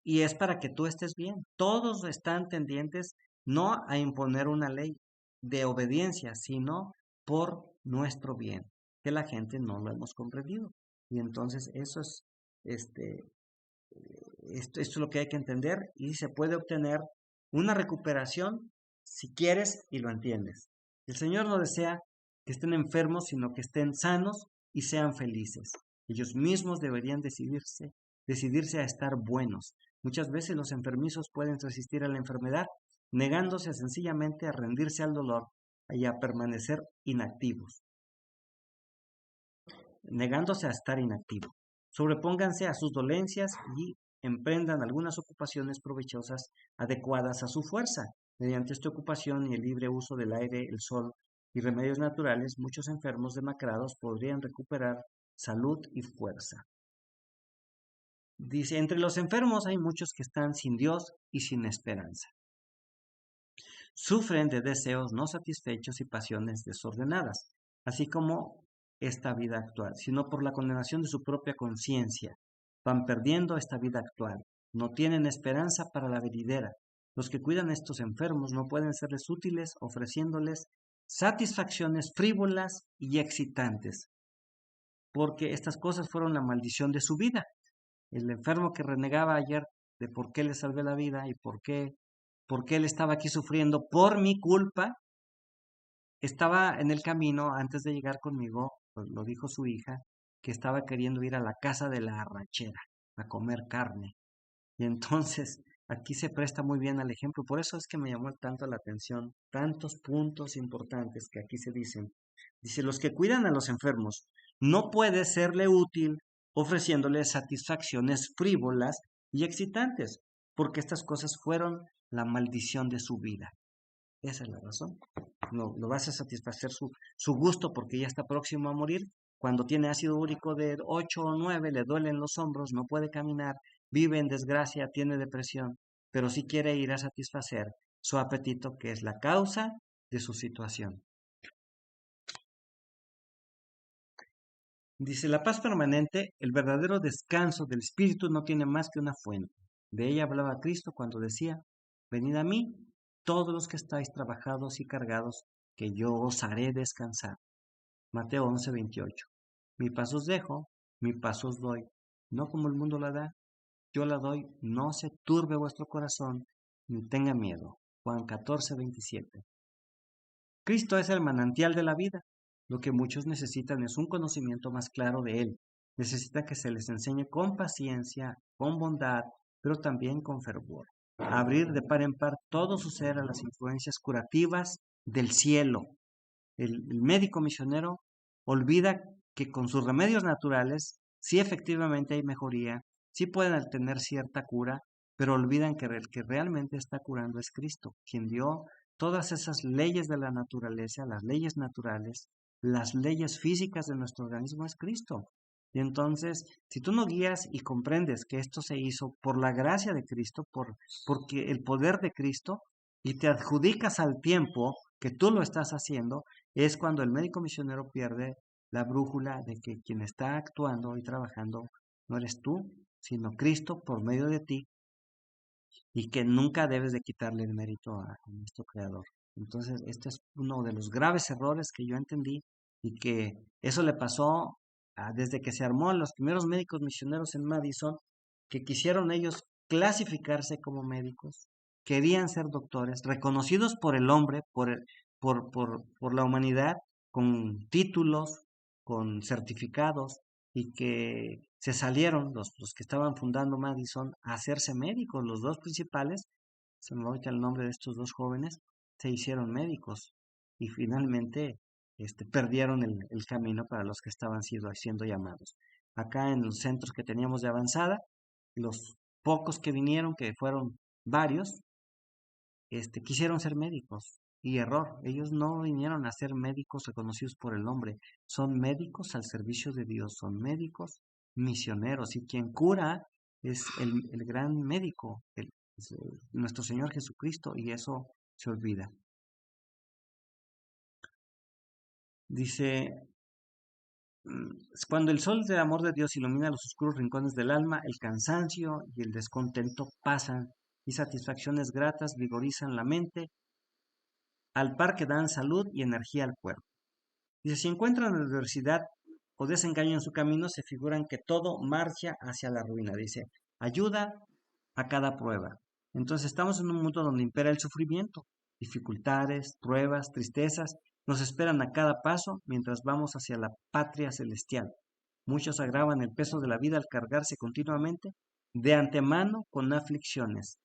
y es para que tú estés bien. Todos están tendientes no a imponer una ley de obediencia, sino por nuestro bien, que la gente no lo hemos comprendido. Y entonces eso es, este, esto es lo que hay que entender y se puede obtener una recuperación si quieres y lo entiendes. El Señor no desea que estén enfermos, sino que estén sanos y sean felices. Ellos mismos deberían decidirse a estar buenos. Muchas veces los enfermizos pueden resistir a la enfermedad, negándose sencillamente a rendirse al dolor y a permanecer inactivos, negándose a estar inactivos. Sobrepónganse a sus dolencias y emprendan algunas ocupaciones provechosas adecuadas a su fuerza. Mediante esta ocupación y el libre uso del aire, el sol y remedios naturales, muchos enfermos demacrados podrían recuperar salud y fuerza. Dice, entre los enfermos hay muchos que están sin Dios y sin esperanza. Sufren de deseos no satisfechos y pasiones desordenadas, así como esta vida actual, sino por la condenación de su propia conciencia. Van perdiendo esta vida actual, no tienen esperanza para la venidera. Los que cuidan a estos enfermos no pueden serles útiles ofreciéndoles satisfacciones frívolas y excitantes, porque estas cosas fueron la maldición de su vida. El enfermo que renegaba ayer de por qué le salvé la vida y por qué él estaba aquí sufriendo por mi culpa, estaba en el camino antes de llegar conmigo, pues lo dijo su hija, que estaba queriendo ir a la casa de la arrachera a comer carne. Y entonces aquí se presta muy bien al ejemplo. Por eso es que me llamó tanto la atención, tantos puntos importantes que aquí se dicen. Dice, los que cuidan a los enfermos, no puede serle útil ofreciéndoles satisfacciones frívolas y excitantes, porque estas cosas fueron la maldición de su vida. Esa es la razón. No, lo vas a satisfacer su gusto porque ya está próximo a morir. Cuando tiene ácido úrico de 8 o 9, le duelen los hombros, no puede caminar, vive en desgracia, tiene depresión, pero sí quiere ir a satisfacer su apetito, que es la causa de su situación. Dice, la paz permanente, el verdadero descanso del espíritu no tiene más que una fuente. De ella hablaba Cristo cuando decía, venid a mí, todos los que estáis trabajados y cargados, que yo os haré descansar. Mateo 11:28. Mi paz os dejo, mi paz os doy, no como el mundo la da, yo la doy, no se turbe vuestro corazón, ni tenga miedo. Juan 14:27. Cristo es el manantial de la vida. Lo que muchos necesitan es un conocimiento más claro de Él. Necesitan que se les enseñe con paciencia, con bondad, pero también con fervor. Abrir de par en par todo su ser a las influencias curativas del cielo. El médico misionero olvida que con sus remedios naturales sí efectivamente hay mejoría, sí pueden tener cierta cura, pero olvidan que el que realmente está curando es Cristo, quien dio todas esas leyes de la naturaleza, las leyes naturales, las leyes físicas de nuestro organismo es Cristo. Y entonces, si tú no guías y comprendes que esto se hizo por la gracia de Cristo, porque el poder de Cristo, y te adjudicas al tiempo que tú lo estás haciendo, es cuando el médico misionero pierde la brújula de que quien está actuando y trabajando no eres tú, sino Cristo por medio de ti, y que nunca debes de quitarle el mérito a nuestro Creador. Entonces, este es uno de los graves errores que yo entendí y que eso le pasó desde que se armó los primeros médicos misioneros en Madison, que quisieron ellos clasificarse como médicos, querían ser doctores, reconocidos por el hombre, por la humanidad, con títulos, con certificados, y que se salieron los que estaban fundando Madison a hacerse médicos. Los dos principales, se me olvida el nombre de estos dos jóvenes, se hicieron médicos y finalmente perdieron el camino para los que estaban siendo llamados. Acá en los centros que teníamos de avanzada, los pocos que vinieron, que fueron varios, quisieron ser médicos. Y error, ellos no vinieron a ser médicos reconocidos por el nombre, son médicos al servicio de Dios, son médicos misioneros, y quien cura es el gran médico, es, nuestro Señor Jesucristo, y eso se olvida. Dice, cuando el sol del amor de Dios ilumina los oscuros rincones del alma, el cansancio y el descontento pasan, y satisfacciones gratas vigorizan la mente, al par que dan salud y energía al cuerpo. Dice, si encuentran adversidad o desengaño en su camino, se figuran que todo marcha hacia la ruina. Dice, ayuda a cada prueba. Entonces estamos en un mundo donde impera el sufrimiento, dificultades, pruebas, tristezas, nos esperan a cada paso mientras vamos hacia la patria celestial. Muchos agravan el peso de la vida al cargarse continuamente de antemano con aflicciones.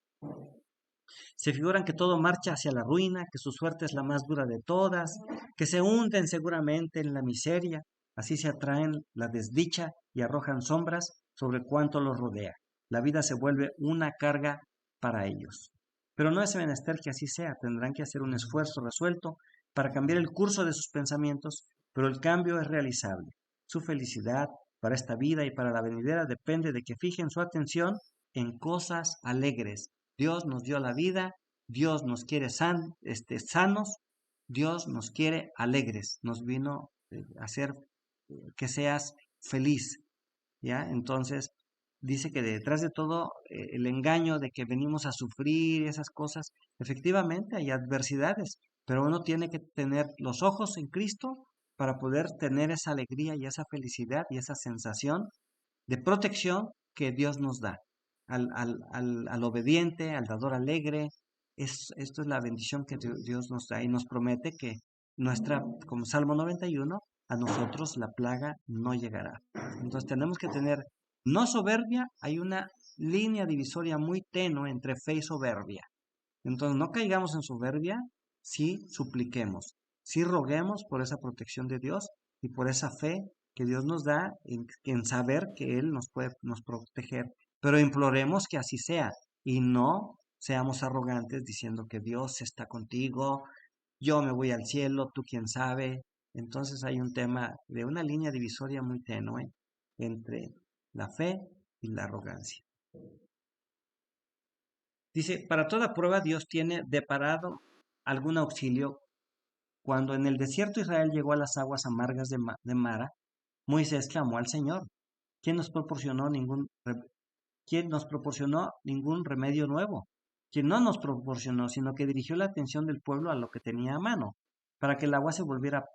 Se figuran que todo marcha hacia la ruina, que su suerte es la más dura de todas, que se hunden seguramente en la miseria, así se atraen la desdicha y arrojan sombras sobre cuanto los rodea. La vida se vuelve una carga para ellos. Pero no es menester que así sea, tendrán que hacer un esfuerzo resuelto para cambiar el curso de sus pensamientos, pero el cambio es realizable. Su felicidad para esta vida y para la venidera depende de que fijen su atención en cosas alegres. Dios nos dio la vida, Dios nos quiere sanos, Dios nos quiere alegres, nos vino a hacer que seas feliz, ¿ya? Entonces, dice que detrás de todo el engaño de que venimos a sufrir esas cosas, efectivamente hay adversidades, pero uno tiene que tener los ojos en Cristo para poder tener esa alegría y esa felicidad y esa sensación de protección que Dios nos da. Al obediente, al dador alegre, esto es la bendición que Dios nos da y nos promete que como Salmo 91, a nosotros la plaga no llegará. Entonces tenemos que tener, no soberbia, hay una línea divisoria muy tenue entre fe y soberbia. Entonces no caigamos en soberbia, sí supliquemos, sí roguemos por esa protección de Dios y por esa fe que Dios nos da en saber que Él nos puede proteger, pero imploremos que así sea y no seamos arrogantes diciendo que Dios está contigo, yo me voy al cielo, tú quién sabe. Entonces hay un tema de una línea divisoria muy tenue entre la fe y la arrogancia. Dice, para toda prueba Dios tiene deparado algún auxilio. Cuando en el desierto Israel llegó a las aguas amargas de Mara, Moisés clamó al Señor, ¿quién nos proporcionó ¿quién nos proporcionó ningún remedio nuevo? Quien no nos proporcionó, sino que dirigió la atención del pueblo a lo que tenía a mano. Para que el agua se volviera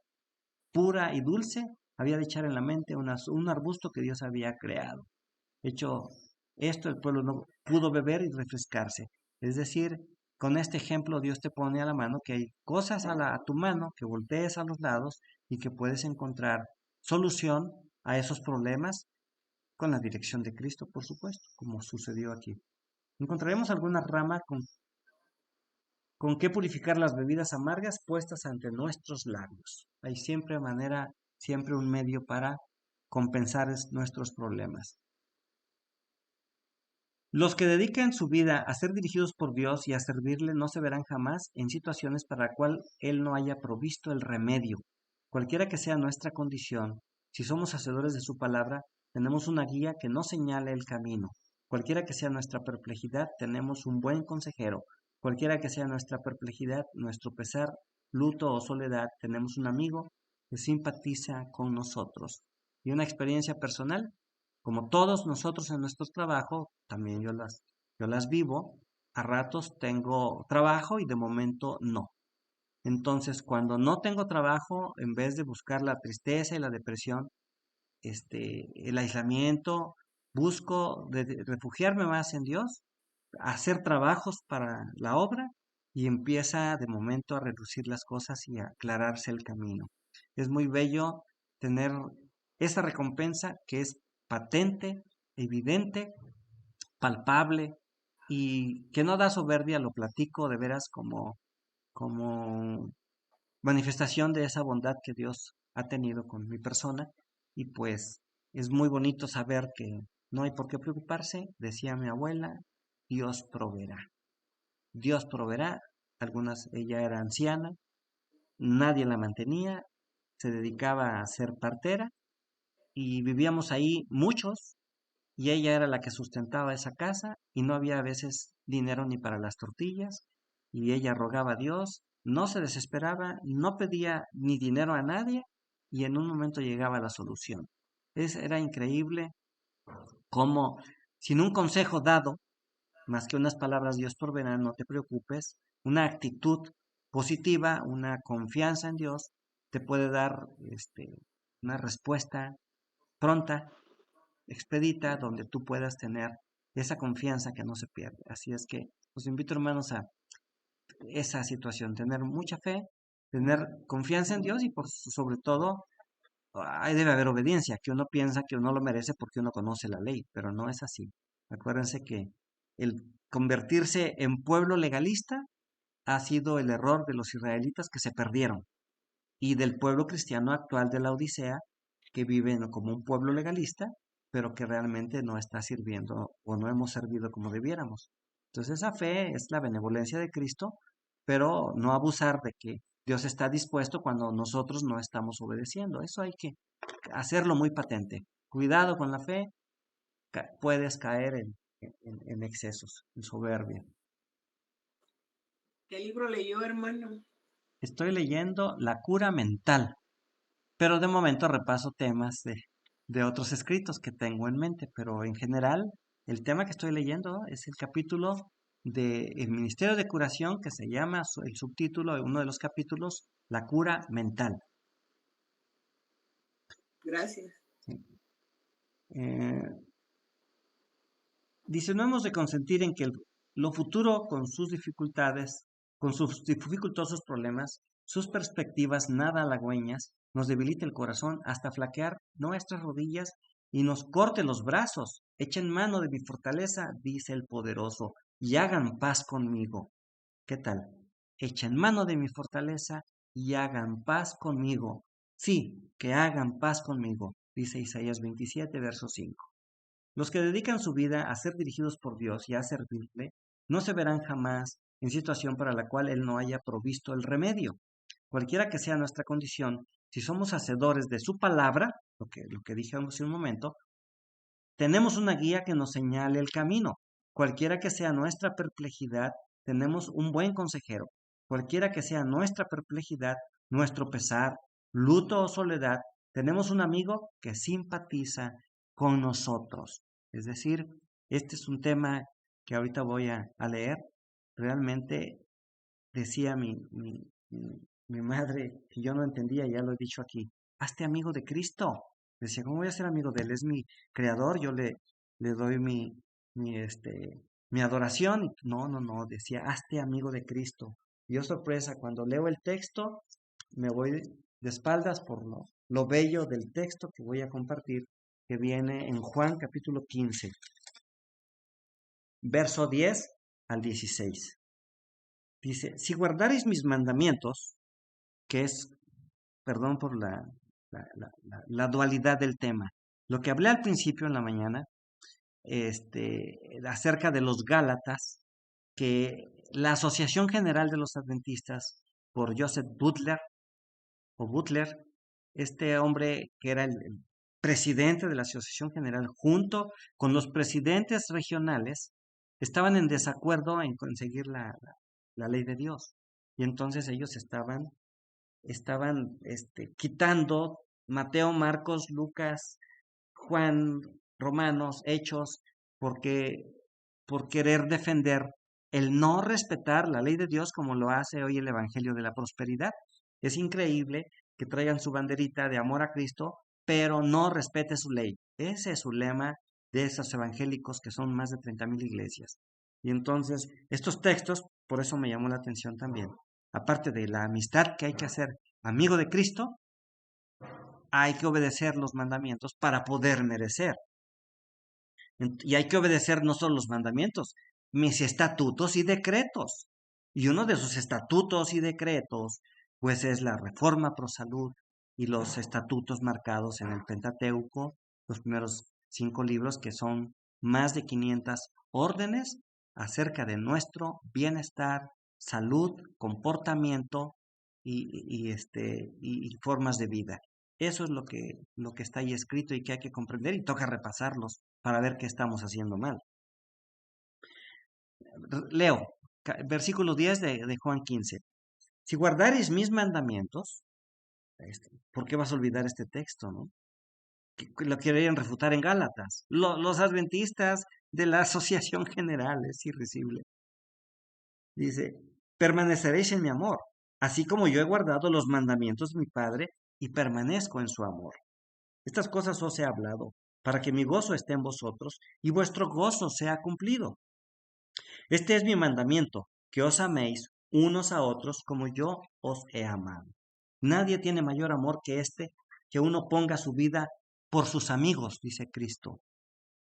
pura y dulce, había de echar en la mente un arbusto que Dios había creado. Hecho esto, el pueblo no pudo beber y refrescarse. Es decir, con este ejemplo Dios te pone a la mano que hay cosas a tu mano que voltees a los lados y que puedes encontrar solución a esos problemas con la dirección de Cristo, por supuesto, como sucedió aquí. Encontraremos alguna rama con qué purificar las bebidas amargas puestas ante nuestros labios. Hay siempre un medio para compensar nuestros problemas. Los que dedican su vida a ser dirigidos por Dios y a servirle no se verán jamás en situaciones para la cual Él no haya provisto el remedio. Cualquiera que sea nuestra condición, si somos hacedores de su palabra, tenemos una guía que nos señala el camino. Cualquiera que sea nuestra perplejidad, tenemos un buen consejero. Cualquiera que sea nuestra perplejidad, nuestro pesar, luto o soledad, tenemos un amigo que simpatiza con nosotros. Y una experiencia personal, como todos nosotros en nuestro trabajo, también yo las vivo. A ratos tengo trabajo y de momento no. Entonces, cuando no tengo trabajo, en vez de buscar la tristeza y la depresión, el aislamiento, busco refugiarme más en Dios, hacer trabajos para la obra y empieza de momento a reducir las cosas y a aclararse el camino. Es muy bello tener esa recompensa que es patente, evidente, palpable y que no da soberbia, lo platico de veras como manifestación de esa bondad que Dios ha tenido con mi persona. Y pues es muy bonito saber que no hay por qué preocuparse, decía mi abuela, Dios proveerá. Dios proveerá. Ella era anciana, nadie la mantenía, se dedicaba a ser partera y vivíamos ahí muchos y ella era la que sustentaba esa casa y no había a veces dinero ni para las tortillas y ella rogaba a Dios, no se desesperaba, no pedía ni dinero a nadie y en un momento llegaba la solución. Era increíble cómo sin un consejo dado, más que unas palabras Dios proveerá, no te preocupes, una actitud positiva, una confianza en Dios, te puede dar una respuesta pronta, expedita, donde tú puedas tener esa confianza que no se pierde. Así es que los invito, hermanos, a esa situación, tener mucha fe, tener confianza en Dios y sobre todo ahí debe haber obediencia, que uno piensa que uno lo merece porque uno conoce la ley, pero no es así. Acuérdense que el convertirse en pueblo legalista ha sido el error de los israelitas que se perdieron y del pueblo cristiano actual de la Odisea que vive como un pueblo legalista, pero que realmente no está sirviendo o no hemos servido como debiéramos. Entonces esa fe es la benevolencia de Cristo, pero no abusar de que Dios está dispuesto cuando nosotros no estamos obedeciendo. Eso hay que hacerlo muy patente. Cuidado con la fe, puedes caer en excesos, en soberbia. ¿Qué libro leyó, hermano? Estoy leyendo La cura mental, pero de momento repaso temas de otros escritos que tengo en mente, pero en general el tema que estoy leyendo es el capítulo del Ministerio de Curación que se llama, el subtítulo de uno de los capítulos, La cura mental. Gracias. Sí. Dice, no hemos de consentir en que lo futuro con sus dificultades, con sus dificultosos problemas, sus perspectivas nada halagüeñas, nos debilite el corazón hasta flaquear nuestras rodillas y nos corte los brazos. Echen mano de mi fortaleza, dice el poderoso, y hagan paz conmigo. ¿Qué tal? Echen mano de mi fortaleza y hagan paz conmigo. Sí, que hagan paz conmigo, dice Isaías 27, verso 5. Los que dedican su vida a ser dirigidos por Dios y a servirle, no se verán jamás en situación para la cual Él no haya provisto el remedio. Cualquiera que sea nuestra condición, si somos hacedores de su palabra, lo que dije hace un momento, tenemos una guía que nos señale el camino. Cualquiera que sea nuestra perplejidad, tenemos un buen consejero. Cualquiera que sea nuestra perplejidad, nuestro pesar, luto o soledad, tenemos un amigo que simpatiza con nosotros. Es decir, este es un tema que ahorita voy a leer. Realmente decía mi madre, que yo no entendía, ya lo he dicho aquí, hazte amigo de Cristo. Decía, ¿cómo voy a ser amigo de él? Es mi creador, le doy mi adoración. Y no, decía, hazte amigo de Cristo. Y yo sorpresa, cuando leo el texto, me voy de espaldas por lo bello del texto que voy a compartir, que viene en Juan capítulo 15, verso 10 al 16. Dice, si guardareis mis mandamientos, que es, perdón por la dualidad del tema, lo que hablé al principio en la mañana, acerca de los Gálatas, que la Asociación General de los Adventistas, por Joseph Butler, este hombre que era el presidente de la Asociación General, junto con los presidentes regionales, estaban en desacuerdo en conseguir la ley de Dios. Y entonces ellos estaban quitando Mateo, Marcos, Lucas, Juan, Romanos, Hechos, porque por querer defender el no respetar la ley de Dios como lo hace hoy el Evangelio de la Prosperidad. Es increíble que traigan su banderita de amor a Cristo, pero no respete su ley. Ese es su lema de esos evangélicos que son más de 30,000 iglesias. Y entonces, estos textos, por eso me llamó la atención también. Aparte de la amistad que hay que hacer amigo de Cristo, hay que obedecer los mandamientos para poder merecer. Y hay que obedecer no solo los mandamientos, mis estatutos y decretos. Y uno de sus estatutos y decretos pues es la Reforma Pro Salud y los estatutos marcados en el Pentateuco, los primeros 5 libros, que son más de 500 órdenes acerca de nuestro bienestar, salud, comportamiento y formas de vida. Eso es lo que está ahí escrito y que hay que comprender y toca repasarlos para ver qué estamos haciendo mal. Leo, versículo 10 de Juan 15. Si guardareis mis mandamientos, ¿por qué vas a olvidar este texto, no? Que lo quieren refutar en Gálatas. Los adventistas de la Asociación General, es irrisible. Dice, permaneceréis en mi amor, así como yo he guardado los mandamientos de mi Padre y permanezco en su amor. Estas cosas os he hablado, para que mi gozo esté en vosotros y vuestro gozo sea cumplido. Este es mi mandamiento, que os améis unos a otros como yo os he amado. Nadie tiene mayor amor que este, que uno ponga su vida por sus amigos, dice Cristo.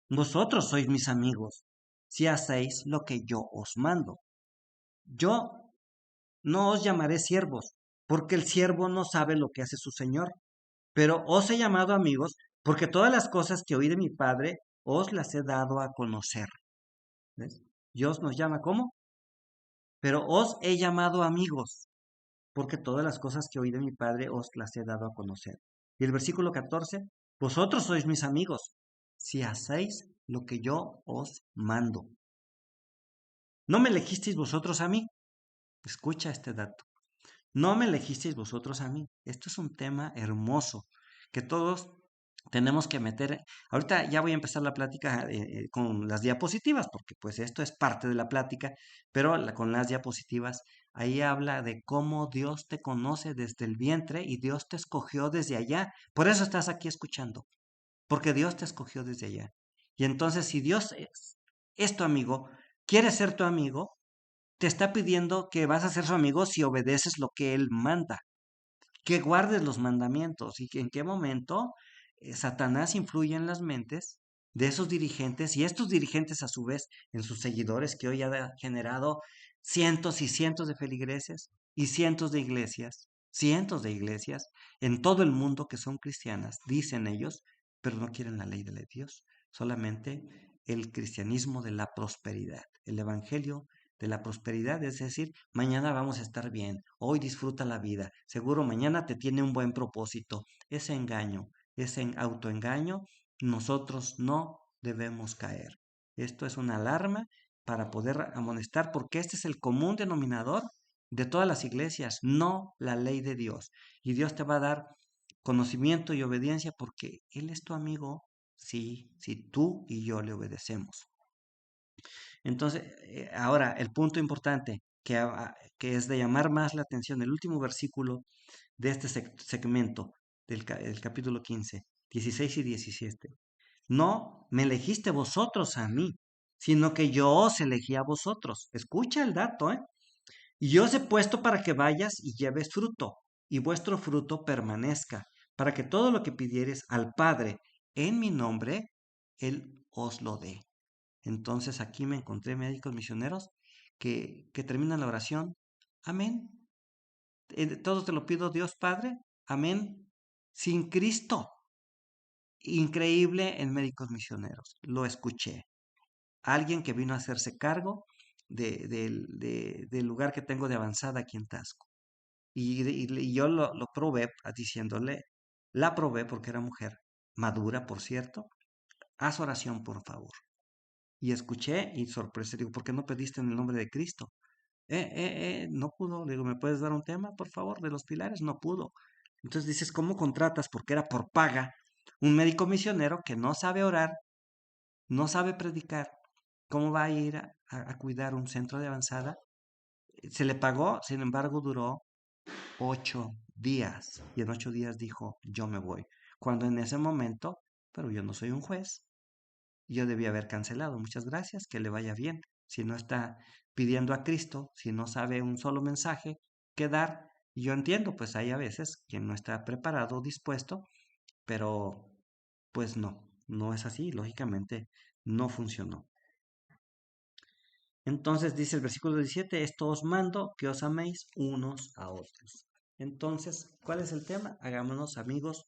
Vosotros sois mis amigos, si hacéis lo que yo os mando. Yo no os llamaré siervos, porque el siervo no sabe lo que hace su señor, pero os he llamado amigos, porque todas las cosas que oí de mi Padre os las he dado a conocer. ¿Ves? Dios nos llama ¿cómo? Pero os he llamado amigos, porque todas las cosas que oí de mi Padre os las he dado a conocer. Y el versículo 14, vosotros sois mis amigos, si hacéis lo que yo os mando. ¿No me elegisteis vosotros a mí? Escucha este dato. No me elegisteis vosotros a mí. Esto es un tema hermoso que todos tenemos que meter. Ahorita ya voy a empezar la plática con las diapositivas, porque pues esto es parte de la plática, pero con las diapositivas, ahí habla de cómo Dios te conoce desde el vientre y Dios te escogió desde allá. Por eso estás aquí escuchando, porque Dios te escogió desde allá. Y entonces, si Dios es tu amigo, quiere ser tu amigo, te está pidiendo que vas a ser su amigo si obedeces lo que Él manda, que guardes los mandamientos y que en qué momento Satanás influye en las mentes de esos dirigentes y estos dirigentes a su vez en sus seguidores que hoy ha generado cientos y cientos de feligreses y cientos de iglesias en todo el mundo que son cristianas, dicen ellos, pero no quieren la ley de Dios, solamente el cristianismo de la prosperidad, el evangelio de la prosperidad, es decir, mañana vamos a estar bien, hoy disfruta la vida, seguro mañana te tiene un buen propósito. Ese engaño, ese autoengaño, nosotros no debemos caer. Esto es una alarma para poder amonestar, porque este es el común denominador de todas las iglesias, no la ley de Dios. Y Dios te va a dar conocimiento y obediencia porque Él es tu amigo, sí, si tú y yo le obedecemos. Entonces, ahora el punto importante que es de llamar más la atención, el último versículo de este segmento del capítulo 15, 16 y 17. No me elegiste vosotros a mí, sino que yo os elegí a vosotros. Escucha el dato, ¿eh? Y yo os he puesto para que vayas y lleves fruto, y vuestro fruto permanezca, para que todo lo que pidieres al Padre en mi nombre, Él os lo dé. Entonces aquí me encontré médicos misioneros que terminan la oración. Amén. Todo te lo pido Dios Padre. Amén. Sin Cristo. Increíble en médicos misioneros. Lo escuché. Alguien que vino a hacerse cargo del lugar que tengo de avanzada aquí en Tasco. Y yo lo probé diciéndole, la probé porque era mujer, madura, por cierto. Haz oración, por favor. Y escuché y sorpresa, digo, ¿por qué no pediste en el nombre de Cristo? No pudo. Le digo, ¿me puedes dar un tema, por favor, de los pilares? No pudo. Entonces dices, ¿cómo contratas? Porque era por paga un médico misionero que no sabe orar, no sabe predicar. ¿Cómo va a ir a cuidar un centro de avanzada? Se le pagó, sin embargo, duró 8 días. Y en 8 días dijo, yo me voy. Cuando en ese momento, pero yo no soy un juez, yo debía haber cancelado. Muchas gracias, que le vaya bien. Si no está pidiendo a Cristo, si no sabe un solo mensaje que dar, yo entiendo, pues hay a veces que no está preparado o dispuesto, pero pues no es así, lógicamente no funcionó. Entonces dice el versículo 17, esto os mando que os améis unos a otros. Entonces, ¿cuál es el tema? Hagámonos amigos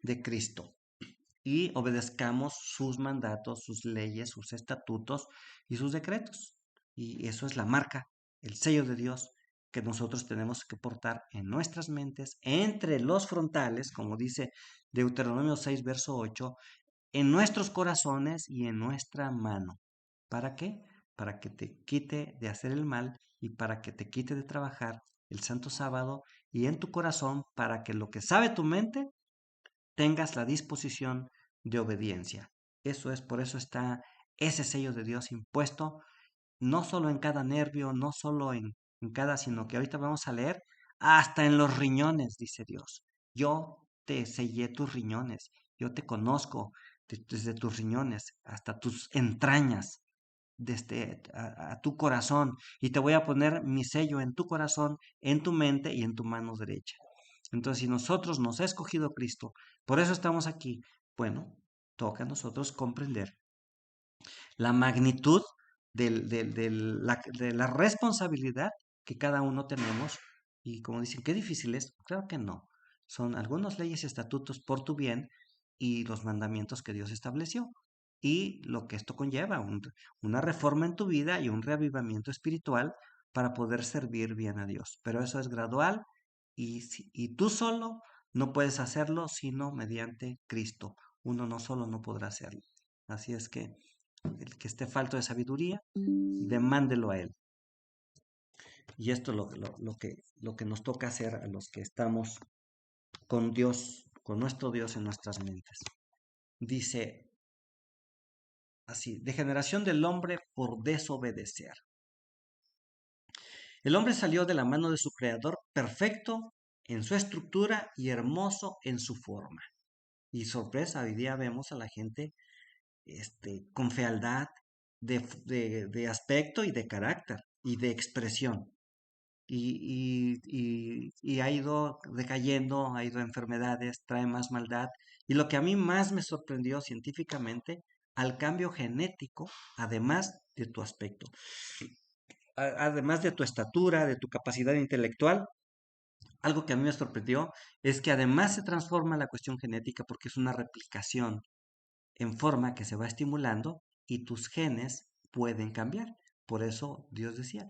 de Cristo y obedezcamos sus mandatos, sus leyes, sus estatutos y sus decretos. Y eso es la marca, el sello de Dios que nosotros tenemos que portar en nuestras mentes, entre los frontales, como dice Deuteronomio 6, verso 8, en nuestros corazones y en nuestra mano. ¿Para qué? Para que te quite de hacer el mal y para que te quite de trabajar el santo sábado y en tu corazón para que lo que sabe tu mente tengas la disposición de obediencia. Eso es, por eso está ese sello de Dios impuesto, no solo en cada nervio, no solo en cada, sino que ahorita vamos a leer, hasta en los riñones, dice Dios. Yo te sellé tus riñones, yo te conozco desde tus riñones hasta tus entrañas, desde a tu corazón, y te voy a poner mi sello en tu corazón, en tu mente y en tu mano derecha. Entonces, si nosotros nos ha escogido Cristo, por eso estamos aquí, bueno, toca a nosotros comprender la magnitud de la responsabilidad que cada uno tenemos. Y como dicen, qué difícil es, claro que no. Son algunas leyes y estatutos por tu bien y los mandamientos que Dios estableció. Y lo que esto conlleva, una reforma en tu vida y un reavivamiento espiritual para poder servir bien a Dios. Pero eso es gradual y tú solo no puedes hacerlo sino mediante Cristo. Uno no solo no podrá hacerlo. Así es que el que esté falto de sabiduría, demándelo a él. Y esto es lo que nos toca hacer a los que estamos con Dios, con nuestro Dios en nuestras mentes. Dice así, degeneración del hombre por desobedecer. El hombre salió de la mano de su creador perfecto en su estructura y hermoso en su forma. Y sorpresa, hoy día vemos a la gente con fealdad de aspecto y de carácter y de expresión. Y ha ido decayendo, ha ido a enfermedades, trae más maldad. Y lo que a mí más me sorprendió científicamente, al cambio genético, además de tu aspecto, además de tu estatura, de tu capacidad intelectual, algo que a mí me sorprendió es que además se transforma la cuestión genética porque es una replicación en forma que se va estimulando y tus genes pueden cambiar. Por eso Dios decía,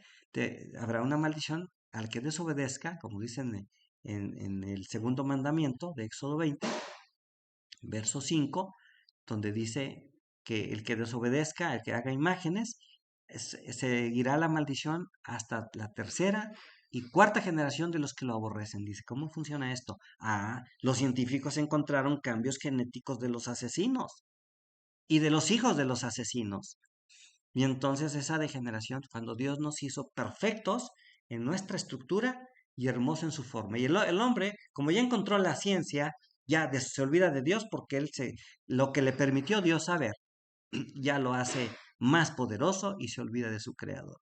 habrá una maldición al que desobedezca, como dicen en el segundo mandamiento de Éxodo 20, verso 5, donde dice que el que desobedezca, el que haga imágenes, seguirá la maldición hasta la tercera y cuarta generación de los que lo aborrecen. Dice, ¿cómo funciona esto? Los científicos encontraron cambios genéticos de los asesinos y de los hijos de los asesinos. Y entonces esa degeneración, cuando Dios nos hizo perfectos en nuestra estructura y hermoso en su forma. Y el hombre, como ya encontró la ciencia, ya se olvida de Dios porque lo que le permitió Dios saber, ya lo hace más poderoso y se olvida de su creador.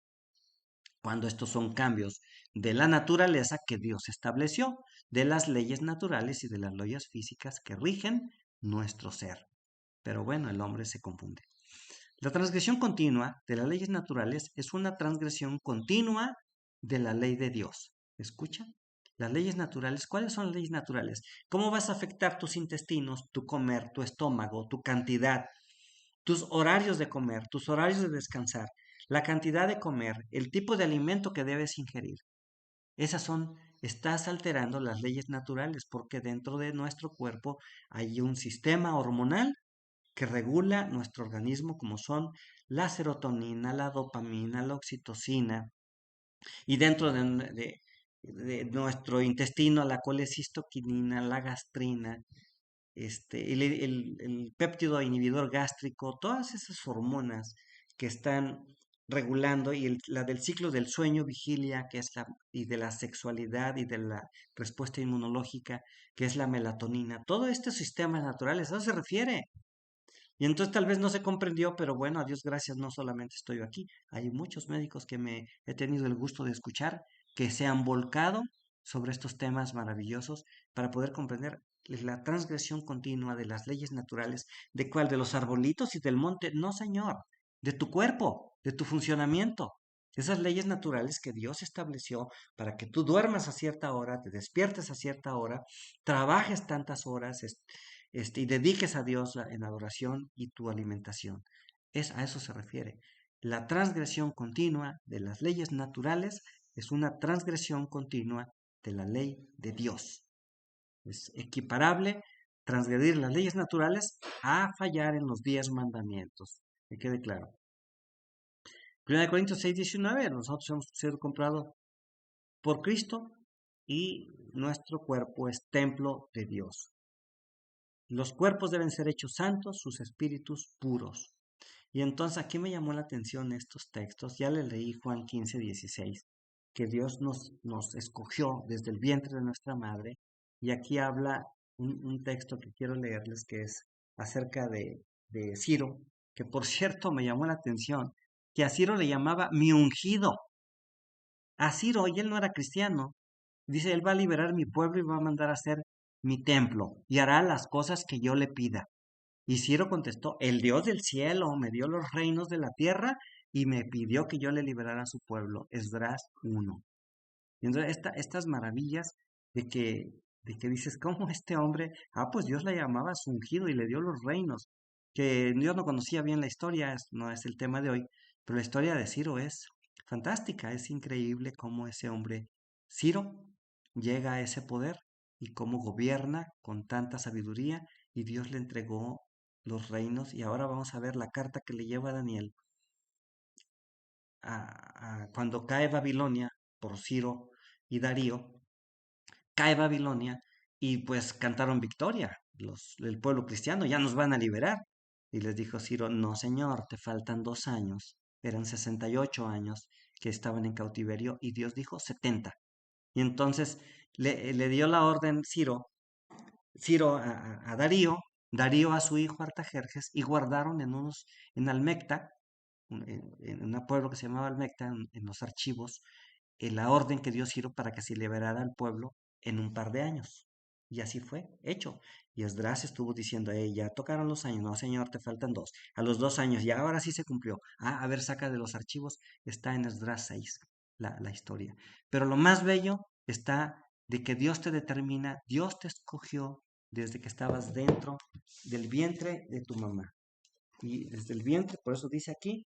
Cuando estos son cambios de la naturaleza que Dios estableció, de las leyes naturales y de las leyes físicas que rigen nuestro ser. Pero bueno, el hombre se confunde. La transgresión continua de las leyes naturales es una transgresión continua de la ley de Dios. ¿Escucha? Las leyes naturales, ¿cuáles son las leyes naturales? ¿Cómo vas a afectar tus intestinos, tu comer, tu estómago, tu cantidad, tus horarios de comer, tus horarios de descansar, la cantidad de comer, el tipo de alimento que debes ingerir? Estás alterando las leyes naturales porque dentro de nuestro cuerpo hay un sistema hormonal que regula nuestro organismo como son la serotonina, la dopamina, la oxitocina y dentro de nuestro intestino la colecistoquinina, la gastrina, el péptido inhibidor gástrico, todas esas hormonas que están regulando y la del ciclo del sueño, vigilia, que es y de la sexualidad y de la respuesta inmunológica, que es la melatonina, todo este sistema natural, ¿a eso se refiere? Y entonces tal vez no se comprendió, pero bueno, a Dios gracias, no solamente estoy yo aquí. Hay muchos médicos que me he tenido el gusto de escuchar, que se han volcado sobre estos temas maravillosos para poder comprender la transgresión continua de las leyes naturales. ¿De cuál? ¿De los arbolitos y del monte? No, señor, de tu cuerpo, de tu funcionamiento. Esas leyes naturales que Dios estableció para que tú duermas a cierta hora, te despiertes a cierta hora, trabajes tantas horas y dediques a Dios en adoración y tu alimentación. A eso se refiere. La transgresión continua de las leyes naturales es una transgresión continua de la ley de Dios. Es equiparable transgredir las leyes naturales a fallar en los 10 mandamientos. Que quede claro. 1 Corintios 6:19, nosotros hemos sido comprados por Cristo y nuestro cuerpo es templo de Dios. Los cuerpos deben ser hechos santos, sus espíritus puros. Y entonces aquí me llamó la atención estos textos. Ya le leí Juan 15:16, que Dios nos escogió desde el vientre de nuestra madre. Y aquí habla un texto que quiero leerles que es acerca de Ciro, que por cierto me llamó la atención, que a Ciro le llamaba mi ungido. A Ciro, y él no era cristiano. Dice, él va a liberar mi pueblo y va a mandar a hacer mi templo y hará las cosas que yo le pida. Y Ciro contestó, el Dios del cielo me dio los reinos de la tierra y me pidió que yo le liberara a su pueblo. Esdras 1. Y entonces estas maravillas de que dices, ¿cómo este hombre? Pues Dios le llamaba su ungido y le dio los reinos. Que Dios no conocía bien la historia, no es el tema de hoy, pero la historia de Ciro es fantástica, es increíble cómo ese hombre, Ciro, llega a ese poder y cómo gobierna con tanta sabiduría y Dios le entregó los reinos. Y ahora vamos a ver la carta que le lleva a Daniel cuando cae Babilonia por Ciro y Darío, cae Babilonia y pues cantaron victoria. El pueblo cristiano ya nos van a liberar. Y les dijo Ciro, no señor, te faltan 2 años. Eran 68 años que estaban en cautiverio y Dios dijo 70. Y entonces le dio la orden Ciro a Darío, Darío a su hijo Artajerjes y guardaron en Almecta, en un pueblo que se llamaba Almecta, en los archivos, la orden que dio Ciro para que se liberara al pueblo en un par de años. Y así fue, hecho. Y Esdras estuvo diciendo, ya tocaron los años, no señor, te faltan 2. A los 2 años, ya ahora sí se cumplió. A ver, saca de los archivos, está en Esdras 6, la historia. Pero lo más bello está de que Dios te determina, Dios te escogió desde que estabas dentro del vientre de tu mamá. Y desde el vientre, por eso dice aquí,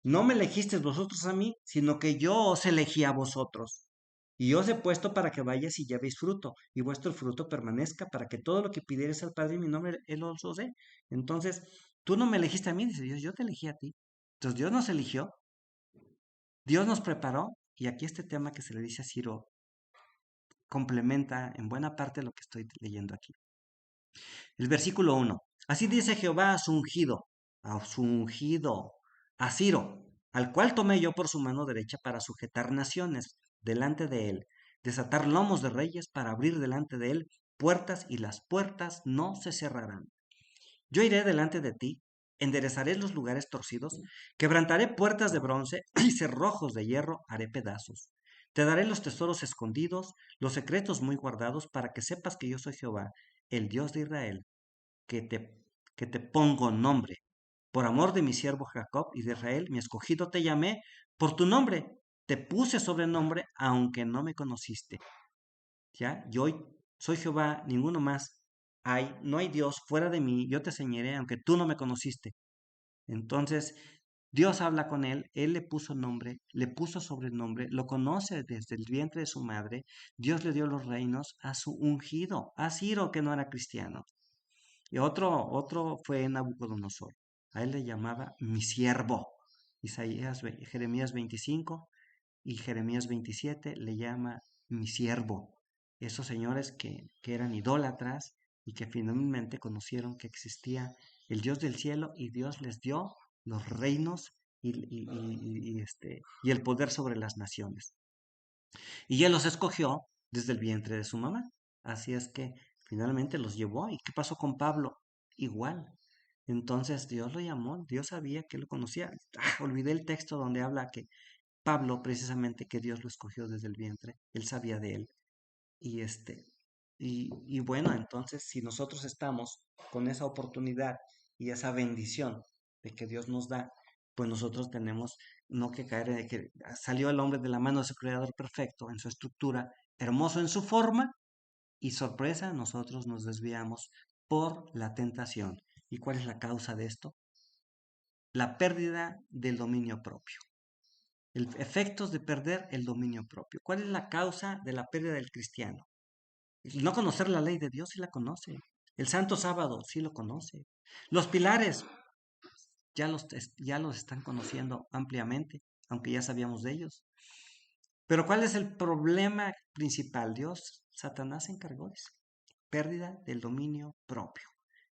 no me elegisteis vosotros a mí, sino que yo os elegí a vosotros. Y os he puesto para que vayáis y llevéis fruto, y vuestro fruto permanezca, para que todo lo que pidierais al Padre en mi nombre, Él os lo dé. Entonces, tú no me elegiste a mí, dice Dios, yo te elegí a ti. Entonces, Dios nos eligió, Dios nos preparó, y aquí este tema que se le dice a Ciro complementa en buena parte lo que estoy leyendo aquí. El versículo 1. Así dice Jehová a su ungido, a Ciro, al cual tomé yo por su mano derecha para sujetar naciones delante de él, desatar lomos de reyes para abrir delante de él puertas y las puertas no se cerrarán. Yo iré delante de ti, enderezaré los lugares torcidos, quebrantaré puertas de bronce y cerrojos de hierro haré pedazos. Te daré los tesoros escondidos, los secretos muy guardados, para que sepas que yo soy Jehová, el Dios de Israel, que te, que te pongo nombre. Por amor de mi siervo Jacob y de Israel, mi escogido te llamé por tu nombre. Te puse sobrenombre, aunque no me conociste. ¿Ya? Yo soy Jehová, ninguno más no hay Dios fuera de mí, yo te enseñaré, aunque tú no me conociste. Entonces, Dios habla con él le puso nombre, le puso sobrenombre, lo conoce desde el vientre de su madre. Dios le dio los reinos a su ungido, a Ciro, que no era cristiano. Y otro fue Nabucodonosor. A él le llamaba mi siervo. Jeremías 25 y Jeremías 27 le llama mi siervo. Esos señores que eran idólatras y que finalmente conocieron que existía el Dios del cielo y Dios les dio los reinos y el poder sobre las naciones. Y él los escogió desde el vientre de su mamá. Así es que finalmente los llevó. ¿Y qué pasó con Pablo? Igual. Entonces Dios lo llamó, Dios sabía que lo conocía. Olvidé el texto donde habla que Pablo, precisamente, que Dios lo escogió desde el vientre, él sabía de él. Y y bueno, entonces si nosotros estamos con esa oportunidad y esa bendición de que Dios nos da pues nosotros tenemos no que caer en que salió el hombre de la mano de su creador perfecto en su estructura, hermoso en su forma, y sorpresa, nosotros nos desviamos por la tentación. ¿Y cuál es la causa de esto? La pérdida del dominio propio. Efectos de perder el dominio propio. ¿Cuál es la causa de la pérdida del cristiano? No conocer la ley de Dios, sí la conoce. El santo sábado, sí lo conoce. Los pilares, ya los están conociendo ampliamente, aunque ya sabíamos de ellos. Pero ¿cuál es el problema principal? Satanás se encargó de eso. Pérdida del dominio propio.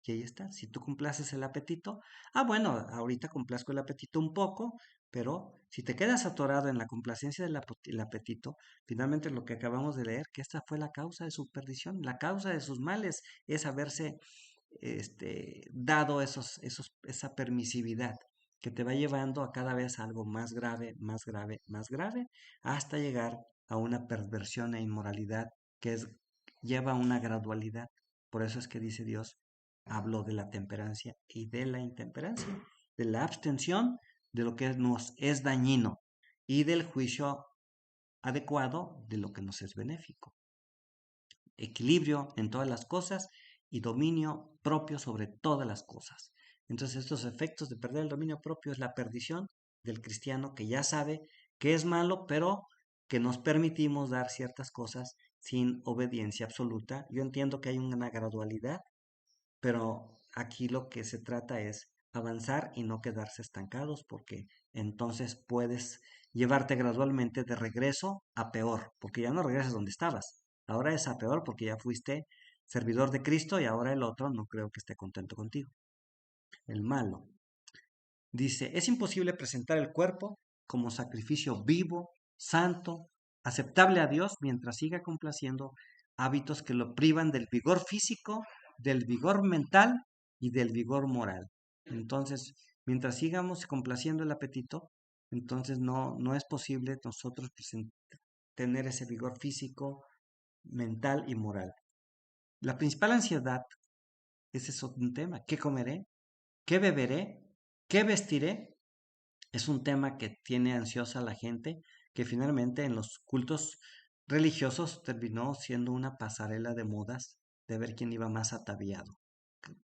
Y ahí está, si tú complaces el apetito, bueno, ahorita complazco el apetito un poco, pero si te quedas atorado en la complacencia del apetito, finalmente lo que acabamos de leer, que esta fue la causa de su perdición, la causa de sus males es haberse dado esa permisividad que te va llevando a cada vez algo más grave, más grave, más grave, hasta llegar a una perversión e inmoralidad que lleva a una gradualidad. Por eso es que dice Dios, habló de la temperancia y de la intemperancia, de la abstención de lo que nos es dañino y del juicio adecuado de lo que nos es benéfico. Equilibrio en todas las cosas y dominio propio sobre todas las cosas. Entonces estos efectos de perder el dominio propio es la perdición del cristiano que ya sabe que es malo, pero que nos permitimos dar ciertas cosas sin obediencia absoluta. Yo entiendo que hay una gradualidad, pero aquí lo que se trata es avanzar y no quedarse estancados, porque entonces puedes llevarte gradualmente de regreso a peor, porque ya no regresas donde estabas. Ahora es a peor porque ya fuiste servidor de Cristo y ahora el otro no creo que esté contento contigo. El malo. Dice, es imposible presentar el cuerpo como sacrificio vivo, santo, aceptable a Dios mientras siga complaciendo hábitos que lo privan del vigor físico, del vigor mental y del vigor moral. Entonces, mientras sigamos complaciendo el apetito, entonces no es posible nosotros tener ese vigor físico, mental y moral. La principal ansiedad, ese es un tema. ¿Qué comeré? ¿Qué beberé? ¿Qué vestiré? Es un tema que tiene ansiosa a la gente, que finalmente en los cultos religiosos terminó siendo una pasarela de modas de ver quién iba más ataviado.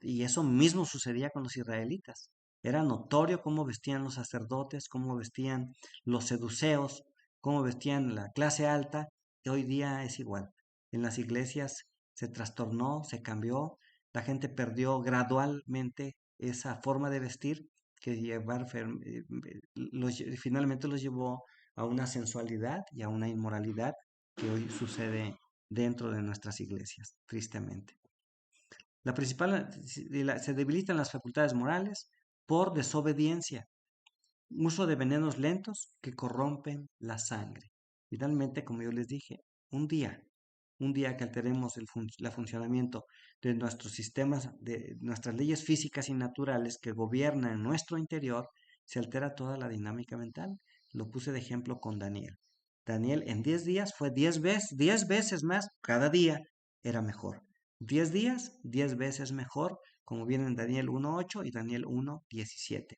Y eso mismo sucedía con los israelitas. Era notorio cómo vestían los sacerdotes, cómo vestían los seduceos, cómo vestían la clase alta, y hoy día es igual. En las iglesias se trastornó, se cambió, la gente perdió gradualmente esa forma de vestir que finalmente los llevó a una sensualidad y a una inmoralidad que hoy sucede dentro de nuestras iglesias, tristemente. Se debilitan las facultades morales por desobediencia, uso de venenos lentos que corrompen la sangre. Finalmente, como yo les dije, un día que alteremos el funcionamiento de nuestros sistemas, de nuestras leyes físicas y naturales que gobiernan nuestro interior, se altera toda la dinámica mental. Lo puse de ejemplo con Daniel. Daniel en 10 días fue 10 veces más, cada día era mejor. 10 días, 10 veces mejor, como viene en Daniel 1.8 y Daniel 1.17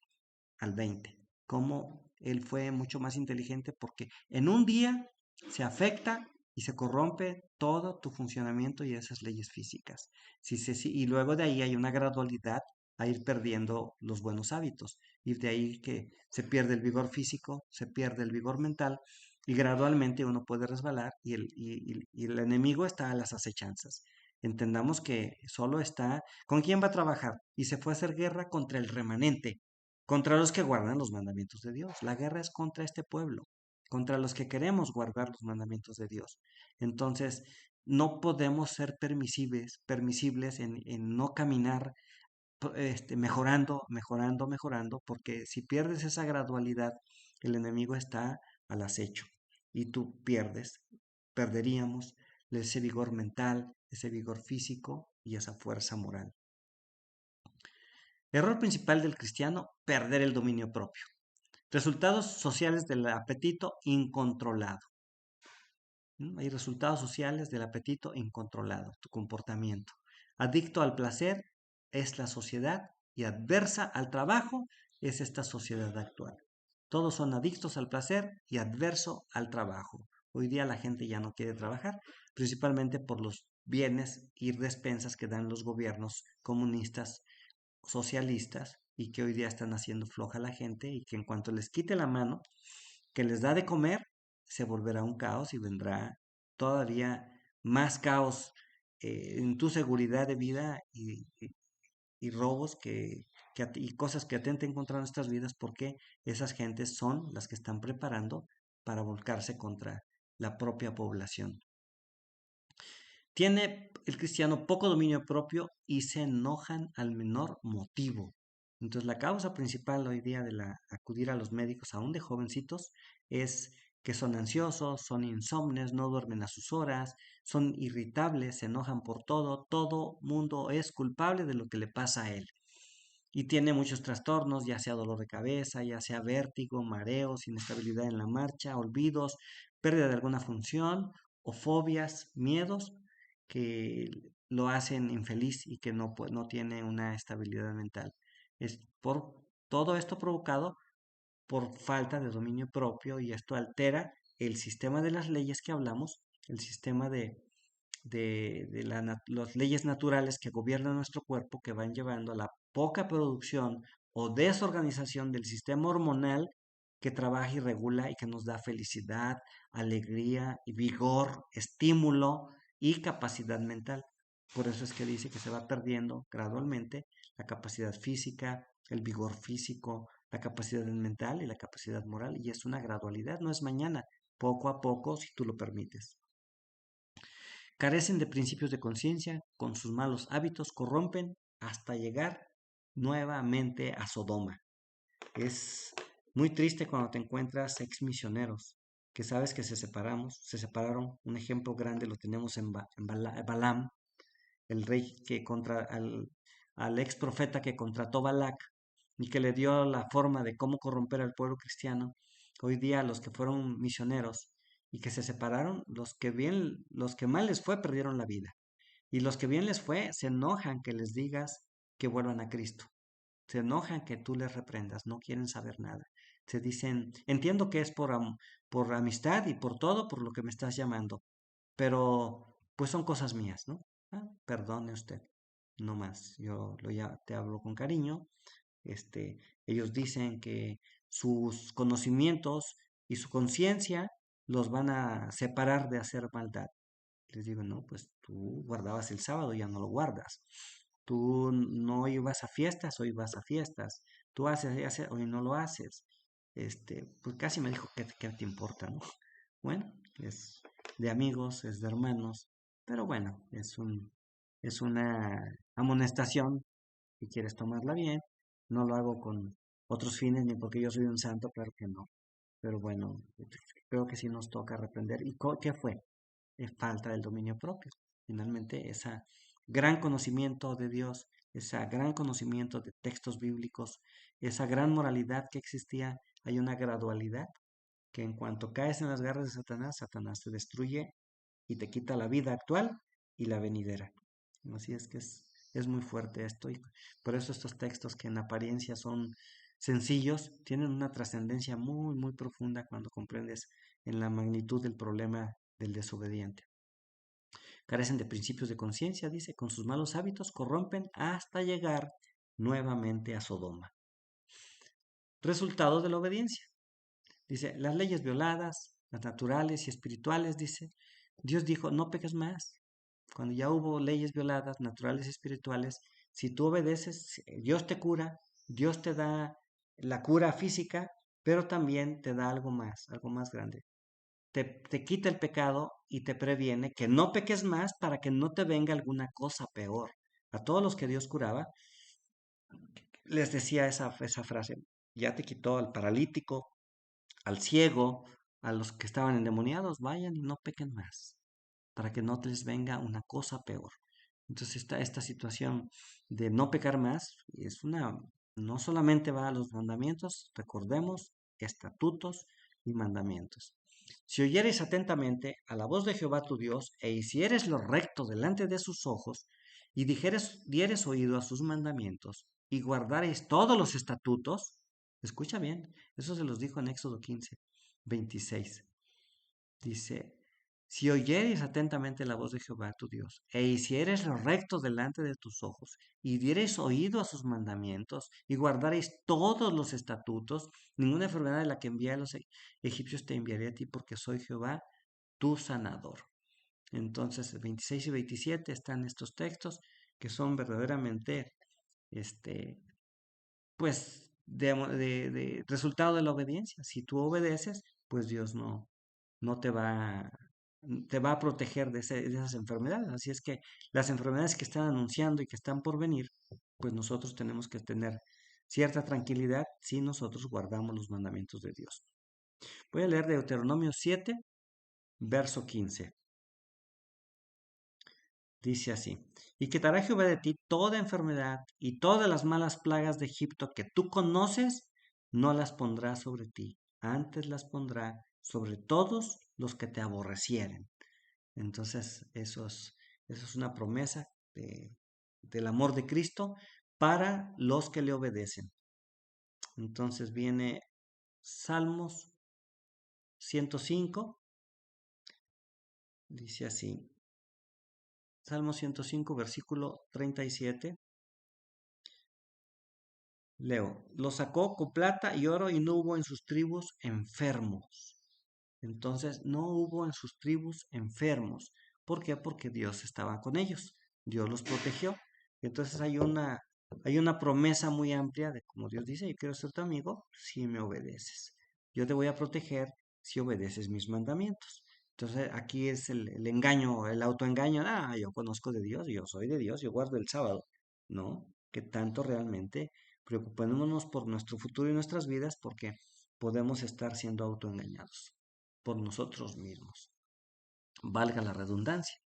al 20. Como él fue mucho más inteligente porque en un día se afecta y se corrompe todo tu funcionamiento y esas leyes físicas. Y luego de ahí hay una gradualidad a ir perdiendo los buenos hábitos. Y de ahí que se pierde el vigor físico, se pierde el vigor mental y gradualmente uno puede resbalar y el enemigo está a las acechanzas. Entendamos que solo está, ¿con quién va a trabajar? Y se fue a hacer guerra contra el remanente, contra los que guardan los mandamientos de Dios. La guerra es contra este pueblo, contra los que queremos guardar los mandamientos de Dios. Entonces, no podemos ser permisibles en no caminar mejorando, porque si pierdes esa gradualidad, el enemigo está al acecho y tú perderíamos ese vigor mental, ese vigor físico y esa fuerza moral. Error principal del cristiano, perder el dominio propio. Resultados sociales del apetito incontrolado. Hay resultados sociales del apetito incontrolado, tu comportamiento. Adicto al placer es la sociedad y adversa al trabajo es esta sociedad actual. Todos son adictos al placer y adverso al trabajo. Hoy día la gente ya no quiere trabajar, principalmente por los bienes y despensas que dan los gobiernos comunistas, socialistas, y que hoy día están haciendo floja a la gente y que en cuanto les quite la mano que les da de comer, se volverá un caos y vendrá todavía más caos en tu seguridad de vida y robos y cosas que atenten contra nuestras vidas porque esas gentes son las que están preparando para volcarse contra la propia población. Tiene el cristiano poco dominio propio y se enojan al menor motivo. Entonces la causa principal hoy día de acudir a los médicos, aún de jovencitos, es que son ansiosos, son insomnes, no duermen a sus horas, son irritables, se enojan por todo mundo es culpable de lo que le pasa a él. Y tiene muchos trastornos, ya sea dolor de cabeza, ya sea vértigo, mareos, inestabilidad en la marcha, olvidos, pérdida de alguna función o fobias, miedos que lo hacen infeliz y que no tiene una estabilidad mental. Es por todo esto provocado por falta de dominio propio y esto altera el sistema de las leyes que hablamos, el sistema de las leyes naturales que gobiernan nuestro cuerpo, que van llevando a la poca producción o desorganización del sistema hormonal que trabaja y regula y que nos da felicidad, alegría y vigor, estímulo y capacidad mental. Por eso es que dice que se va perdiendo gradualmente la capacidad física, el vigor físico, la capacidad mental y la capacidad moral. Y es una gradualidad, no es mañana, poco a poco, si tú lo permites. Carecen de principios de conciencia, con sus malos hábitos corrompen hasta llegar nuevamente a Sodoma. Es muy triste cuando te encuentras ex misioneros que sabes que se separaron. Un ejemplo grande lo tenemos en Balaam, el rey que al ex profeta que contrató Balac y que le dio la forma de cómo corromper al pueblo cristiano. Hoy día los que fueron misioneros y que se separaron, los que mal les fue perdieron la vida. Y los que bien les fue se enojan que les digas que vuelvan a Cristo. Se enojan que tú les reprendas, no quieren saber nada. Se dicen, entiendo que es por amistad y por todo, por lo que me estás llamando, pero pues son cosas mías, ¿no? Perdone usted, no más. Ya te hablo con cariño. Ellos dicen que sus conocimientos y su conciencia los van a separar de hacer maldad. Les digo, no, pues tú guardabas el sábado, ya no lo guardas. Tú no ibas a fiestas, hoy vas a fiestas. Tú haces, hoy no lo haces. Pues casi me dijo, ¿qué te importa, no? Bueno, es de amigos, es de hermanos, pero bueno, es una amonestación, si quieres tomarla bien. No lo hago con otros fines ni porque yo soy un santo, claro que no. Pero bueno, creo que sí nos toca reprender. ¿Y qué fue? Falta del dominio propio. Finalmente, ese gran conocimiento de Dios, ese gran conocimiento de textos bíblicos, esa gran moralidad que existía, hay una gradualidad que en cuanto caes en las garras de Satanás, Satanás te destruye y te quita la vida actual y la venidera. Así es que es muy fuerte esto y por eso estos textos que en apariencia son sencillos tienen una trascendencia muy profunda cuando comprendes en la magnitud del problema del desobediente. Carecen de principios de conciencia, dice, con sus malos hábitos corrompen hasta llegar nuevamente a Sodoma. Resultado de la obediencia. Dice, las leyes violadas, las naturales y espirituales, dice, Dios dijo, no peques más. Cuando ya hubo leyes violadas, naturales y espirituales, si tú obedeces, Dios te cura, Dios te da la cura física, pero también te da algo más grande. Te quita el pecado y te previene que no peques más para que no te venga alguna cosa peor. A todos los que Dios curaba, les decía esa frase, ya te quitó al paralítico, al ciego, a los que estaban endemoniados, vayan y no pequen más, para que no les venga una cosa peor. Entonces esta situación de no pecar más no solamente va a los mandamientos, recordemos, estatutos y mandamientos. Si oyeres atentamente a la voz de Jehová tu Dios, e hicieres lo recto delante de sus ojos, y dieres oído a sus mandamientos, y guardareis todos los estatutos, Escucha bien, eso se los dijo en Éxodo 15, 26. Dice, si oyeres atentamente la voz de Jehová tu Dios, e hicieres lo recto delante de tus ojos, y diereis oído a sus mandamientos, y guardareis todos los estatutos, ninguna enfermedad de la que envié a los egipcios te enviaré a ti, porque soy Jehová tu sanador. Entonces, 26 y 27 están estos textos que son verdaderamente, este, pues, de resultado de la obediencia. Si tú obedeces, pues Dios no te va a proteger de esas enfermedades. Así es que las enfermedades que están anunciando y que están por venir, pues nosotros tenemos que tener cierta tranquilidad si nosotros guardamos los mandamientos de Dios. Voy a leer Deuteronomio 7, verso 15. Dice así, y quitará Jehová de ti toda enfermedad y todas las malas plagas de Egipto que tú conoces, no las pondrá sobre ti, antes las pondrá sobre todos los que te aborrecieren. Entonces, eso es una promesa del amor de Cristo para los que le obedecen. Entonces viene Salmos 105, dice así, Salmo 105, versículo 37. Leo, lo sacó con plata y oro y no hubo en sus tribus enfermos. Entonces no hubo en sus tribus enfermos. ¿Por qué? Porque Dios estaba con ellos. Dios los protegió. Entonces hay una promesa muy amplia de como Dios dice, yo quiero ser tu amigo si me obedeces. Yo te voy a proteger si obedeces mis mandamientos. Entonces aquí es el engaño, el autoengaño. Ah, yo conozco de Dios, yo soy de Dios, yo guardo el sábado. No, que tanto realmente preocupémonos por nuestro futuro y nuestras vidas porque podemos estar siendo autoengañados por nosotros mismos. Valga la redundancia.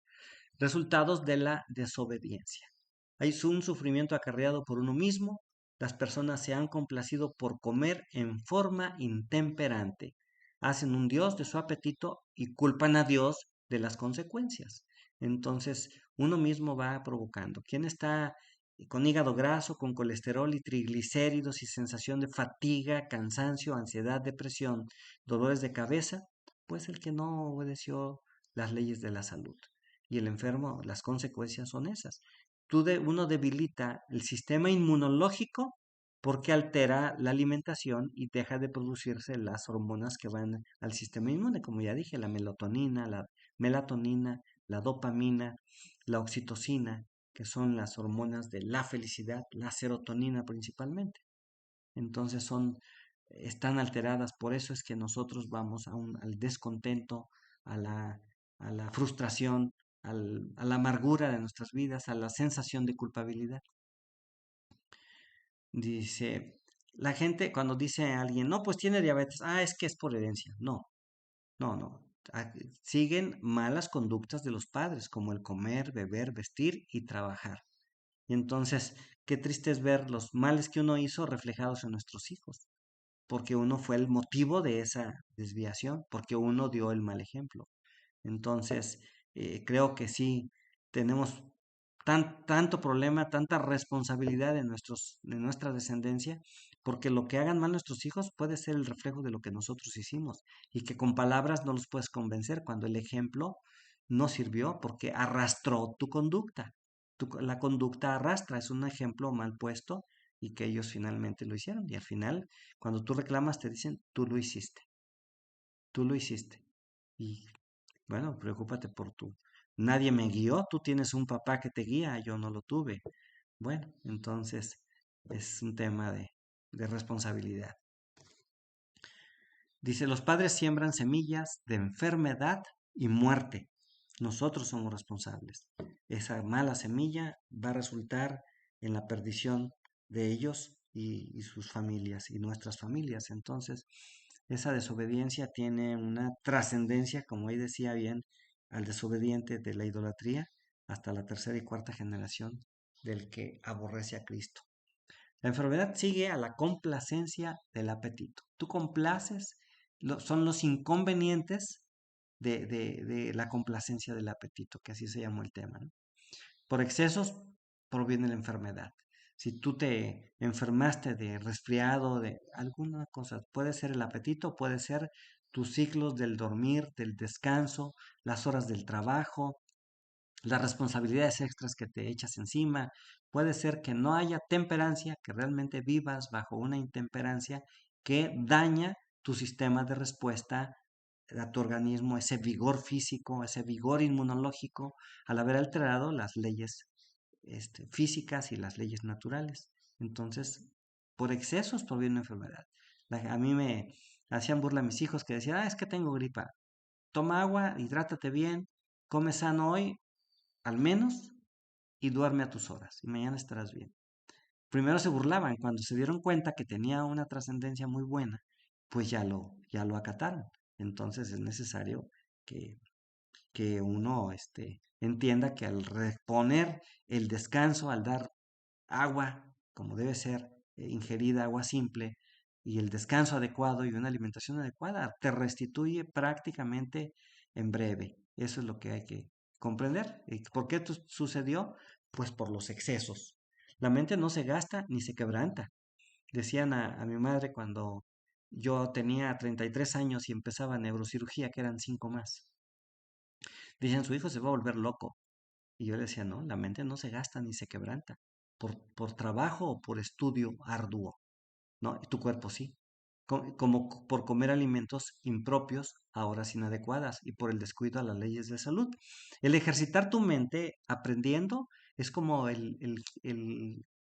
Resultados de la desobediencia. Hay un sufrimiento acarreado por uno mismo. Las personas se han complacido por comer en forma intemperante. Hacen un Dios de su apetito y culpan a Dios de las consecuencias. Entonces, uno mismo va provocando. ¿Quién está con hígado graso, con colesterol y triglicéridos y sensación de fatiga, cansancio, ansiedad, depresión, dolores de cabeza? Pues el que no obedeció las leyes de la salud. Y el enfermo, las consecuencias son esas. Uno debilita el sistema inmunológico porque altera la alimentación y deja de producirse las hormonas que van al sistema inmune, como ya dije, la melatonina, la melatonina, la dopamina, la oxitocina, que son las hormonas de la felicidad, la serotonina principalmente. Entonces están alteradas, por eso es que nosotros vamos al descontento, a a la frustración, a la amargura de nuestras vidas, a la sensación de culpabilidad. Dice, la gente cuando dice a alguien, no, pues tiene diabetes, es que es por herencia. No, no, no. Siguen malas conductas de los padres, como el comer, beber, vestir y trabajar. Y entonces, qué triste es ver los males que uno hizo reflejados en nuestros hijos, porque uno fue el motivo de esa desviación, porque uno dio el mal ejemplo. Entonces, creo que sí tenemos tanto problema, tanta responsabilidad de nuestra descendencia, porque lo que hagan mal nuestros hijos puede ser el reflejo de lo que nosotros hicimos y que con palabras no los puedes convencer cuando el ejemplo no sirvió porque arrastró tu conducta. La conducta arrastra, es un ejemplo mal puesto y que ellos finalmente lo hicieron. Y al final, cuando tú reclamas, te dicen, tú lo hiciste, tú lo hiciste. Y bueno, preocúpate por tú. Nadie me guió, tú tienes un papá que te guía, yo no lo tuve. Bueno, entonces es un tema de responsabilidad. Dice, los padres siembran semillas de enfermedad y muerte. Nosotros somos responsables. Esa mala semilla va a resultar en la perdición de ellos y sus familias y nuestras familias. Entonces, esa desobediencia tiene una trascendencia, como ahí decía bien, al desobediente de la idolatría hasta la tercera y cuarta generación del que aborrece a Cristo. La enfermedad sigue a la complacencia del apetito. Tú complaces, son los inconvenientes de la complacencia del apetito, que así se llamó el tema, ¿no? Por excesos proviene la enfermedad. Si tú te enfermaste de resfriado, de alguna cosa, puede ser el apetito, puede ser tus ciclos del dormir, del descanso, las horas del trabajo, las responsabilidades extras que te echas encima. Puede ser que no haya temperancia, que realmente vivas bajo una intemperancia que daña tu sistema de respuesta a tu organismo, ese vigor físico, ese vigor inmunológico, al haber alterado las leyes físicas y las leyes naturales. Entonces, por excesos proviene una enfermedad. A mí me hacían burla mis hijos que decían, es que tengo gripa. Toma agua, hidrátate bien, come sano hoy, al menos, y duerme a tus horas, y mañana estarás bien. Primero se burlaban, cuando se dieron cuenta que tenía una trascendencia muy buena, pues ya lo acataron. Entonces es necesario que, que uno entienda que al reponer el descanso, al dar agua como debe ser ingerida, agua simple, y el descanso adecuado y una alimentación adecuada, te restituye prácticamente en breve. Eso es lo que hay que comprender. ¿Y por qué sucedió? Pues por los excesos. La mente no se gasta ni se quebranta. Decían a mi madre cuando yo tenía 33 años y empezaba neurocirugía, que eran 5 más. Decían, su hijo se va a volver loco. Y yo le decía, no, la mente no se gasta ni se quebranta por trabajo o por estudio arduo, ¿no? Y tu cuerpo sí, como por comer alimentos impropios a horas inadecuadas y por el descuido a las leyes de salud. El ejercitar tu mente aprendiendo es como el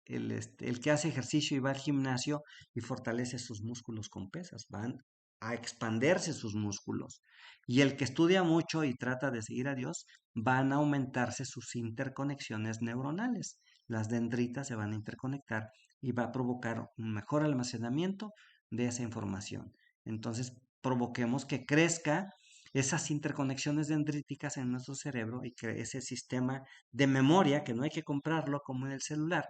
que hace ejercicio y va al gimnasio y fortalece sus músculos con pesas, van a expandirse sus músculos. Y el que estudia mucho y trata de seguir a Dios, van a aumentarse sus interconexiones neuronales. Las dendritas se van a interconectar y va a provocar un mejor almacenamiento de esa información. Entonces, provoquemos que crezca esas interconexiones dendríticas en nuestro cerebro y que ese sistema de memoria, que no hay que comprarlo como en el celular,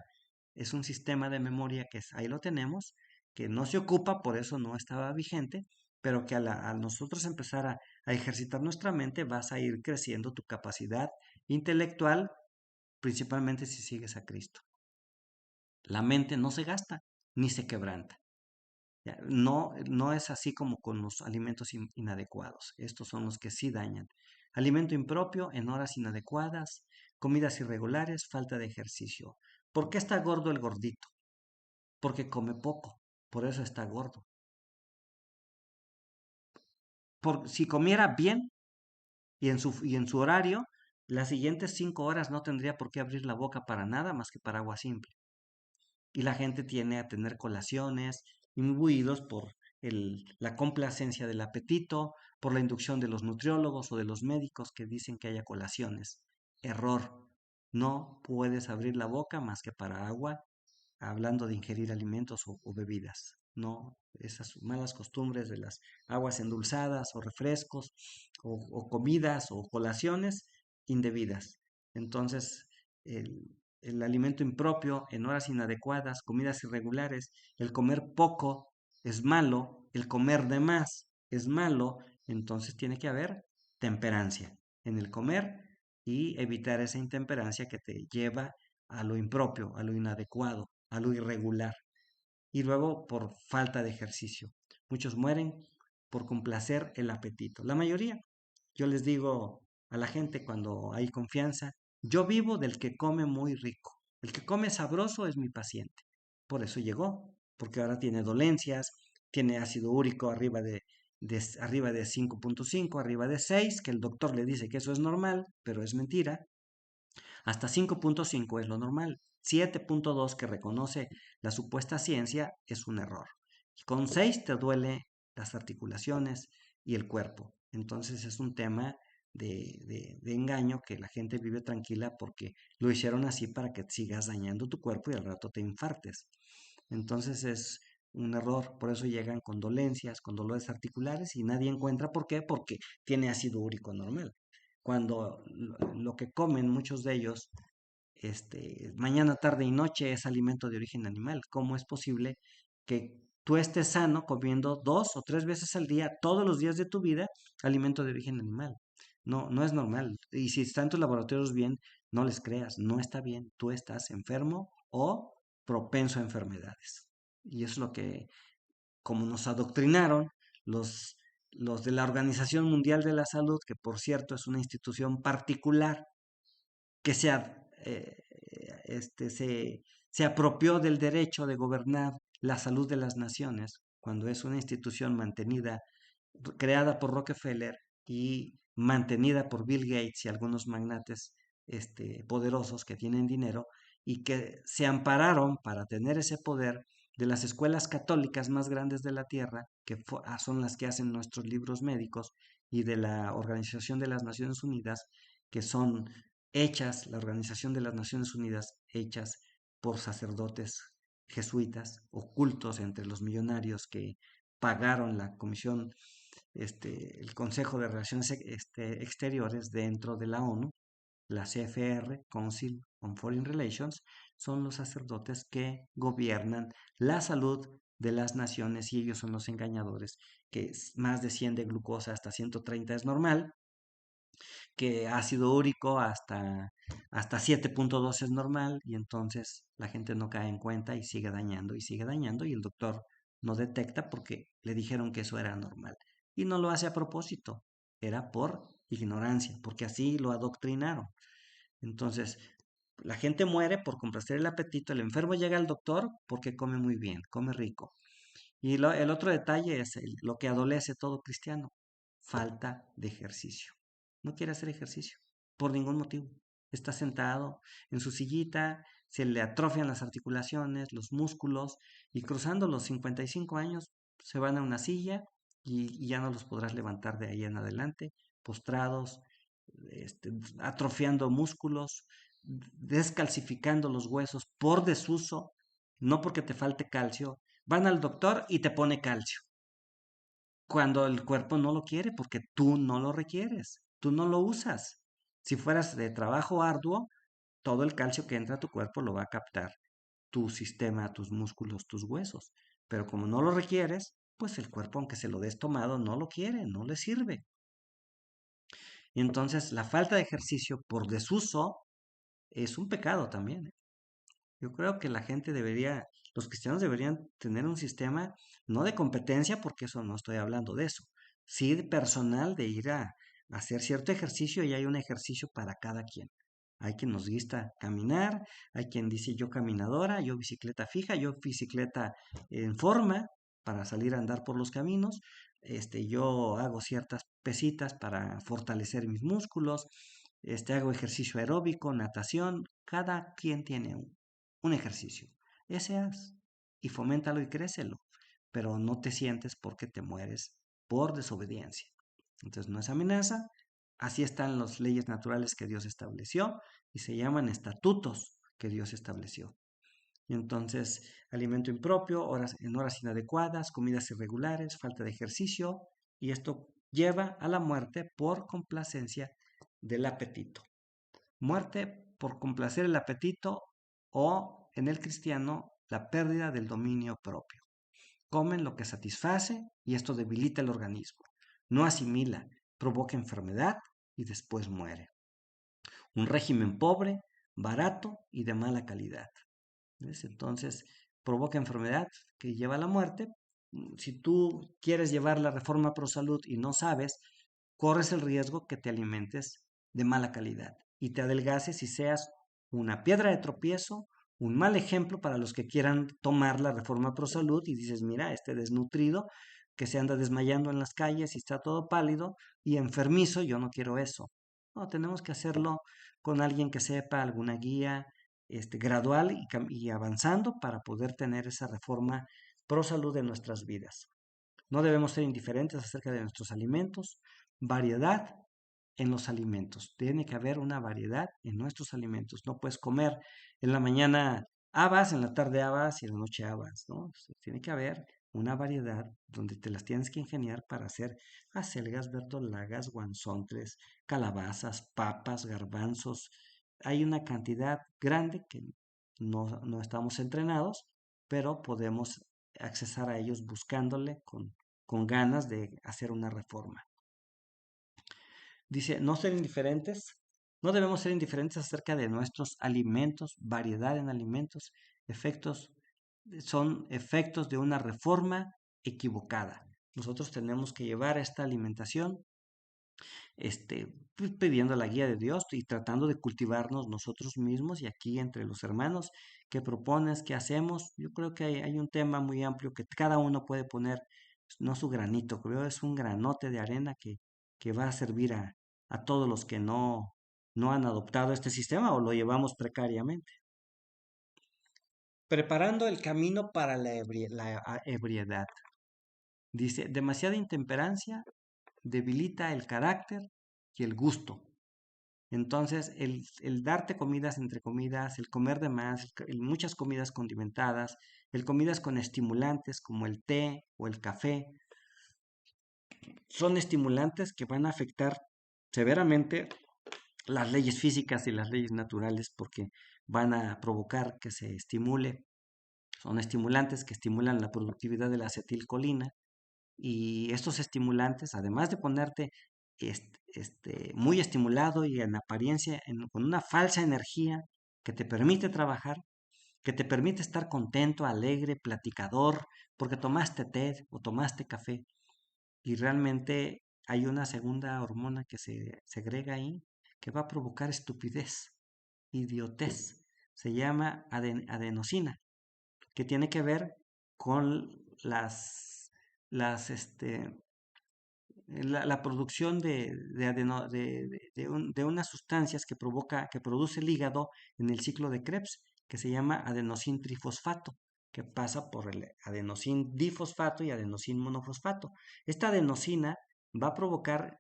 es un sistema de memoria que ahí lo tenemos, que no se ocupa, por eso no estaba vigente, pero que al nosotros empezar a ejercitar nuestra mente, vas a ir creciendo tu capacidad intelectual, principalmente si sigues a Cristo. La mente no se gasta ni se quebranta. Ya, no, no es así como con los alimentos inadecuados. Estos son los que sí dañan. Alimento impropio en horas inadecuadas, comidas irregulares, falta de ejercicio. ¿Por qué está gordo el gordito? Porque come poco, por eso está gordo. Si comiera bien y en su horario, las siguientes 5 horas no tendría por qué abrir la boca para nada más que para agua simple. Y la gente tiene a tener colaciones imbuidos por la complacencia del apetito, por la inducción de los nutriólogos o de los médicos que dicen que haya colaciones. Error. No puedes abrir la boca más que para agua, hablando de ingerir alimentos o bebidas. No, esas malas costumbres de las aguas endulzadas o refrescos o comidas o colaciones indebidas. Entonces, el alimento impropio en horas inadecuadas, comidas irregulares, el comer poco es malo, el comer de más es malo, entonces tiene que haber temperancia en el comer y evitar esa intemperancia que te lleva a lo impropio, a lo inadecuado, a lo irregular. Y luego por falta de ejercicio. Muchos mueren por complacer el apetito. La mayoría. Yo les digo a la gente cuando hay confianza, yo vivo del que come muy rico. El que come sabroso es mi paciente. Por eso llegó, porque ahora tiene dolencias, tiene ácido úrico arriba de 5.5, arriba de 6, que el doctor le dice que eso es normal, pero es mentira. Hasta 5.5 es lo normal. 7.2 que reconoce la supuesta ciencia es un error. Con 6 te duele las articulaciones y el cuerpo. Entonces es un tema de engaño que la gente vive tranquila porque lo hicieron así para que sigas dañando tu cuerpo y al rato te infartes. Entonces es un error, por eso llegan con dolencias, con dolores articulares y nadie encuentra por qué, porque tiene ácido úrico normal. Cuando lo que comen muchos de ellos, mañana, tarde y noche es alimento de origen animal. ¿Cómo es posible que tú estés sano comiendo 2 o 3 veces al día, todos los días de tu vida, alimento de origen animal? No, no es normal. Y si están tus laboratorios bien, no les creas, no está bien. Tú estás enfermo o propenso a enfermedades. Y es lo que, como nos adoctrinaron los, los de la Organización Mundial de la Salud, que por cierto es una institución particular que se apropió del derecho de gobernar la salud de las naciones, cuando es una institución mantenida, creada por Rockefeller y mantenida por Bill Gates y algunos magnates poderosos que tienen dinero y que se ampararon para tener ese poder de las escuelas católicas más grandes de la tierra, que son las que hacen nuestros libros médicos, y de la Organización de las Naciones Unidas, que son hechas, la Organización de las Naciones Unidas, hechas por sacerdotes jesuitas, ocultos entre los millonarios que pagaron la comisión, el Consejo de Relaciones Exteriores dentro de la ONU, la CFR, Council on Foreign Relations, son los sacerdotes que gobiernan la salud de las naciones y ellos son los engañadores, que más de 100 de glucosa hasta 130 es normal, que ácido úrico hasta 7.2 es normal y entonces la gente no cae en cuenta y sigue dañando y el doctor no detecta porque le dijeron que eso era normal y no lo hace a propósito, era por ignorancia, porque así lo adoctrinaron. Entonces, la gente muere por complacer el apetito, el enfermo llega al doctor porque come muy bien, come rico. Y el otro detalle es lo que adolece todo cristiano, falta de ejercicio. No quiere hacer ejercicio por ningún motivo. Está sentado en su sillita, se le atrofian las articulaciones, los músculos y cruzando los 55 años se van a una silla y ya no los podrás levantar de ahí en adelante, postrados, atrofiando músculos, descalcificando los huesos por desuso, no porque te falte calcio. Van al doctor y te pone calcio, cuando el cuerpo no lo quiere, porque tú no lo requieres, tú no lo usas. Si fueras de trabajo arduo, todo el calcio que entra a tu cuerpo lo va a captar tu sistema, tus músculos, tus huesos. Pero como no lo requieres, pues el cuerpo, aunque se lo des tomado, no lo quiere, no le sirve. Y entonces la falta de ejercicio por desuso es un pecado también, ¿eh? Yo creo que la gente debería, los cristianos deberían tener un sistema, no de competencia, porque eso no estoy hablando de eso, sí de personal, de ir a hacer cierto ejercicio y hay un ejercicio para cada quien. Hay quien nos gusta caminar, hay quien dice yo caminadora, yo bicicleta fija, yo bicicleta en forma para salir a andar por los caminos, yo hago ciertas pesitas para fortalecer mis músculos, hago ejercicio aeróbico, natación, cada quien tiene un ejercicio. Ese haz y foméntalo y crécelo, pero no te sientes porque te mueres por desobediencia. Entonces no es amenaza, así están las leyes naturales que Dios estableció y se llaman estatutos que Dios estableció. Y entonces, alimento impropio, en horas inadecuadas, comidas irregulares, falta de ejercicio, y esto lleva a la muerte por complacencia del apetito. Muerte por complacer el apetito o, en el cristiano, la pérdida del dominio propio. Comen lo que satisface y esto debilita el organismo. No asimila, provoca enfermedad y después muere. Un régimen pobre, barato y de mala calidad. ¿Ves? Entonces, provoca enfermedad que lleva a la muerte. Si tú quieres llevar la reforma pro salud y no sabes, corres el riesgo que te alimentes de mala calidad y te adelgaces y seas una piedra de tropiezo, un mal ejemplo para los que quieran tomar la reforma pro salud y dices, mira, este desnutrido que se anda desmayando en las calles y está todo pálido y enfermizo, yo no quiero eso. No, tenemos que hacerlo con alguien que sepa, alguna guía, gradual y avanzando para poder tener esa reforma pro salud en nuestras vidas. No debemos ser indiferentes acerca de nuestros alimentos, variedad en los alimentos. Tiene que haber una variedad en nuestros alimentos. No puedes comer en la mañana habas, en la tarde habas y en la noche habas, ¿no? Tiene que haber una variedad donde te las tienes que ingeniar para hacer acelgas, verdolagas, guanzontres, calabazas, papas, garbanzos. Hay una cantidad grande que no estamos entrenados, pero podemos accesar a ellos buscándole con ganas de hacer una reforma. Dice, no ser indiferentes, no debemos ser indiferentes acerca de nuestros alimentos, variedad en alimentos. efectos, son efectos de una reforma equivocada. Nosotros tenemos que llevar esta alimentación pues, pidiendo la guía de Dios y tratando de cultivarnos nosotros mismos y aquí entre los hermanos. ¿Qué propones? ¿Qué hacemos? Yo creo que hay un tema muy amplio que cada uno puede poner, no su granito, creo es un granote de arena que va a servir a todos los que no han adoptado este sistema o lo llevamos precariamente. Preparando el camino para la ebriedad. Dice, demasiada intemperancia debilita el carácter y el gusto. Entonces, el darte comidas entre comidas, el comer de más, muchas comidas condimentadas, el comidas con estimulantes como el té o el café, son estimulantes que van a afectar severamente las leyes físicas y las leyes naturales porque van a provocar que se estimule. Son estimulantes que estimulan la productividad de la acetilcolina y estos estimulantes, además de ponerte muy estimulado y en apariencia con una falsa energía que te permite trabajar, que te permite estar contento, alegre, platicador, porque tomaste té o tomaste café y realmente hay una segunda hormona que se segrega ahí que va a provocar estupidez, idiotez. Se llama adenosina, que tiene que ver con la producción de unas sustancias que produce el hígado en el ciclo de Krebs, que se llama adenosin trifosfato, que pasa por el adenosin difosfato y adenosin monofosfato. Esta adenosina va a provocar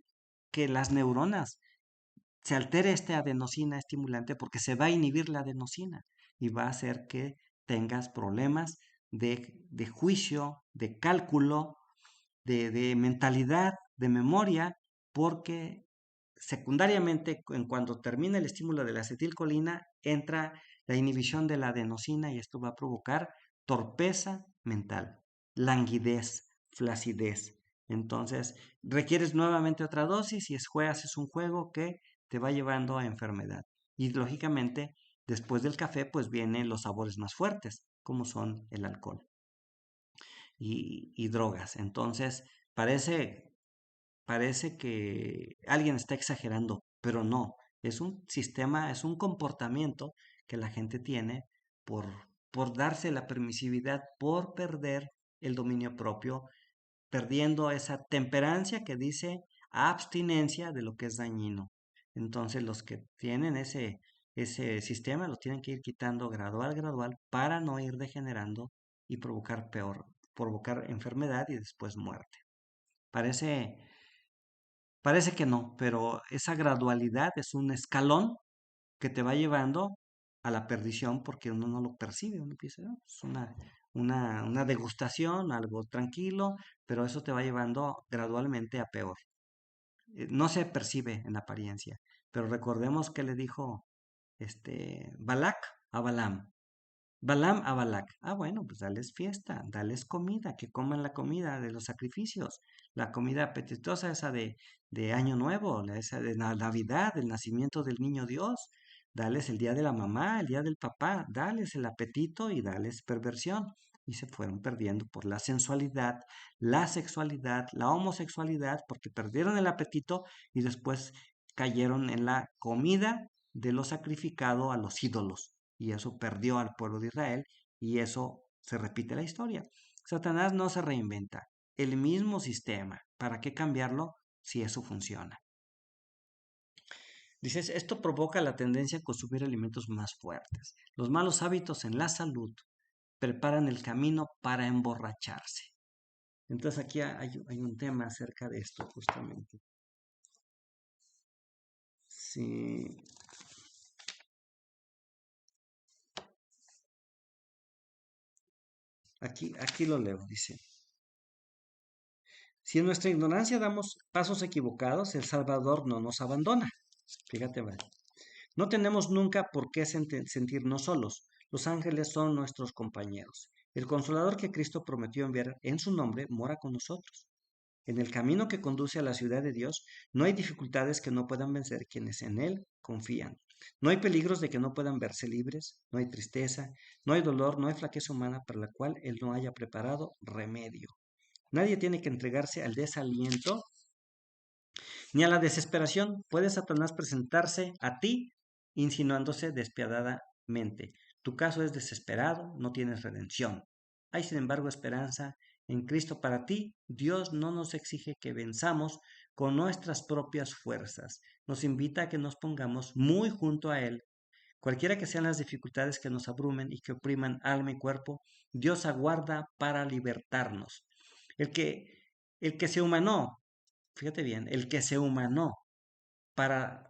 que las neuronas se altere esta adenosina estimulante porque se va a inhibir la adenosina y va a hacer que tengas problemas de juicio, de cálculo, de mentalidad, de memoria, porque secundariamente, en cuando termina el estímulo de la acetilcolina, entra la inhibición de la adenosina y esto va a provocar torpeza mental, languidez, flacidez. Entonces, requieres nuevamente otra dosis y juegas es un juego que te va llevando a enfermedad. Y lógicamente, después del café, pues vienen los sabores más fuertes, como son el alcohol y drogas. Entonces, parece, parece que alguien está exagerando, pero no. Es un sistema, es un comportamiento que la gente tiene por, por darse la permisividad, por perder el dominio propio, perdiendo esa temperancia que dice abstinencia de lo que es dañino. Entonces, los que tienen ese sistema lo tienen que ir quitando gradual para no ir degenerando y provocar enfermedad y después muerte. Parece, parece que no, pero esa gradualidad es un escalón que te va llevando a la perdición porque uno no lo percibe, uno piensa, "Ah, es una degustación, algo tranquilo, pero eso te va llevando gradualmente a peor. No se percibe en apariencia, pero recordemos que le dijo Balac a Balaam. Balaam a Balac. Ah, bueno, pues dales fiesta, dales comida, que coman la comida de los sacrificios, la comida apetitosa esa de Año Nuevo, esa de Navidad, el nacimiento del niño Dios. Dales el día de la mamá, el día del papá, dales el apetito y dales perversión. Y se fueron perdiendo por la sensualidad, la sexualidad, la homosexualidad, porque perdieron el apetito y después cayeron en la comida de lo sacrificado a los ídolos y eso perdió al pueblo de Israel y eso se repite la historia. Satanás no se reinventa, el mismo sistema. ¿Para qué cambiarlo si eso funciona? Dices, esto provoca la tendencia a consumir alimentos más fuertes. Los malos hábitos en la salud preparan el camino para emborracharse. Entonces aquí hay un tema acerca de esto justamente. Sí. Aquí lo leo, dice. Si en nuestra ignorancia damos pasos equivocados, el Salvador no nos abandona. Fíjate, vale. No tenemos nunca por qué sentirnos solos. Los ángeles son nuestros compañeros. El consolador que Cristo prometió enviar en su nombre mora con nosotros. En el camino que conduce a la ciudad de Dios no hay dificultades que no puedan vencer quienes en Él confían. No hay peligros de que no puedan verse libres, no hay tristeza, no hay dolor, no hay flaqueza humana para la cual Él no haya preparado remedio. Nadie tiene que entregarse al desaliento ni a la desesperación. Puede Satanás presentarse a ti insinuándose despiadadamente. Tu caso es desesperado, no tienes redención. Hay sin embargo esperanza en Cristo para ti. Dios no nos exige que venzamos con nuestras propias fuerzas. Nos invita a que nos pongamos muy junto a Él. Cualquiera que sean las dificultades que nos abrumen y que opriman alma y cuerpo, Dios aguarda para libertarnos. El que, el que se humanó, fíjate bien, el que se humanó para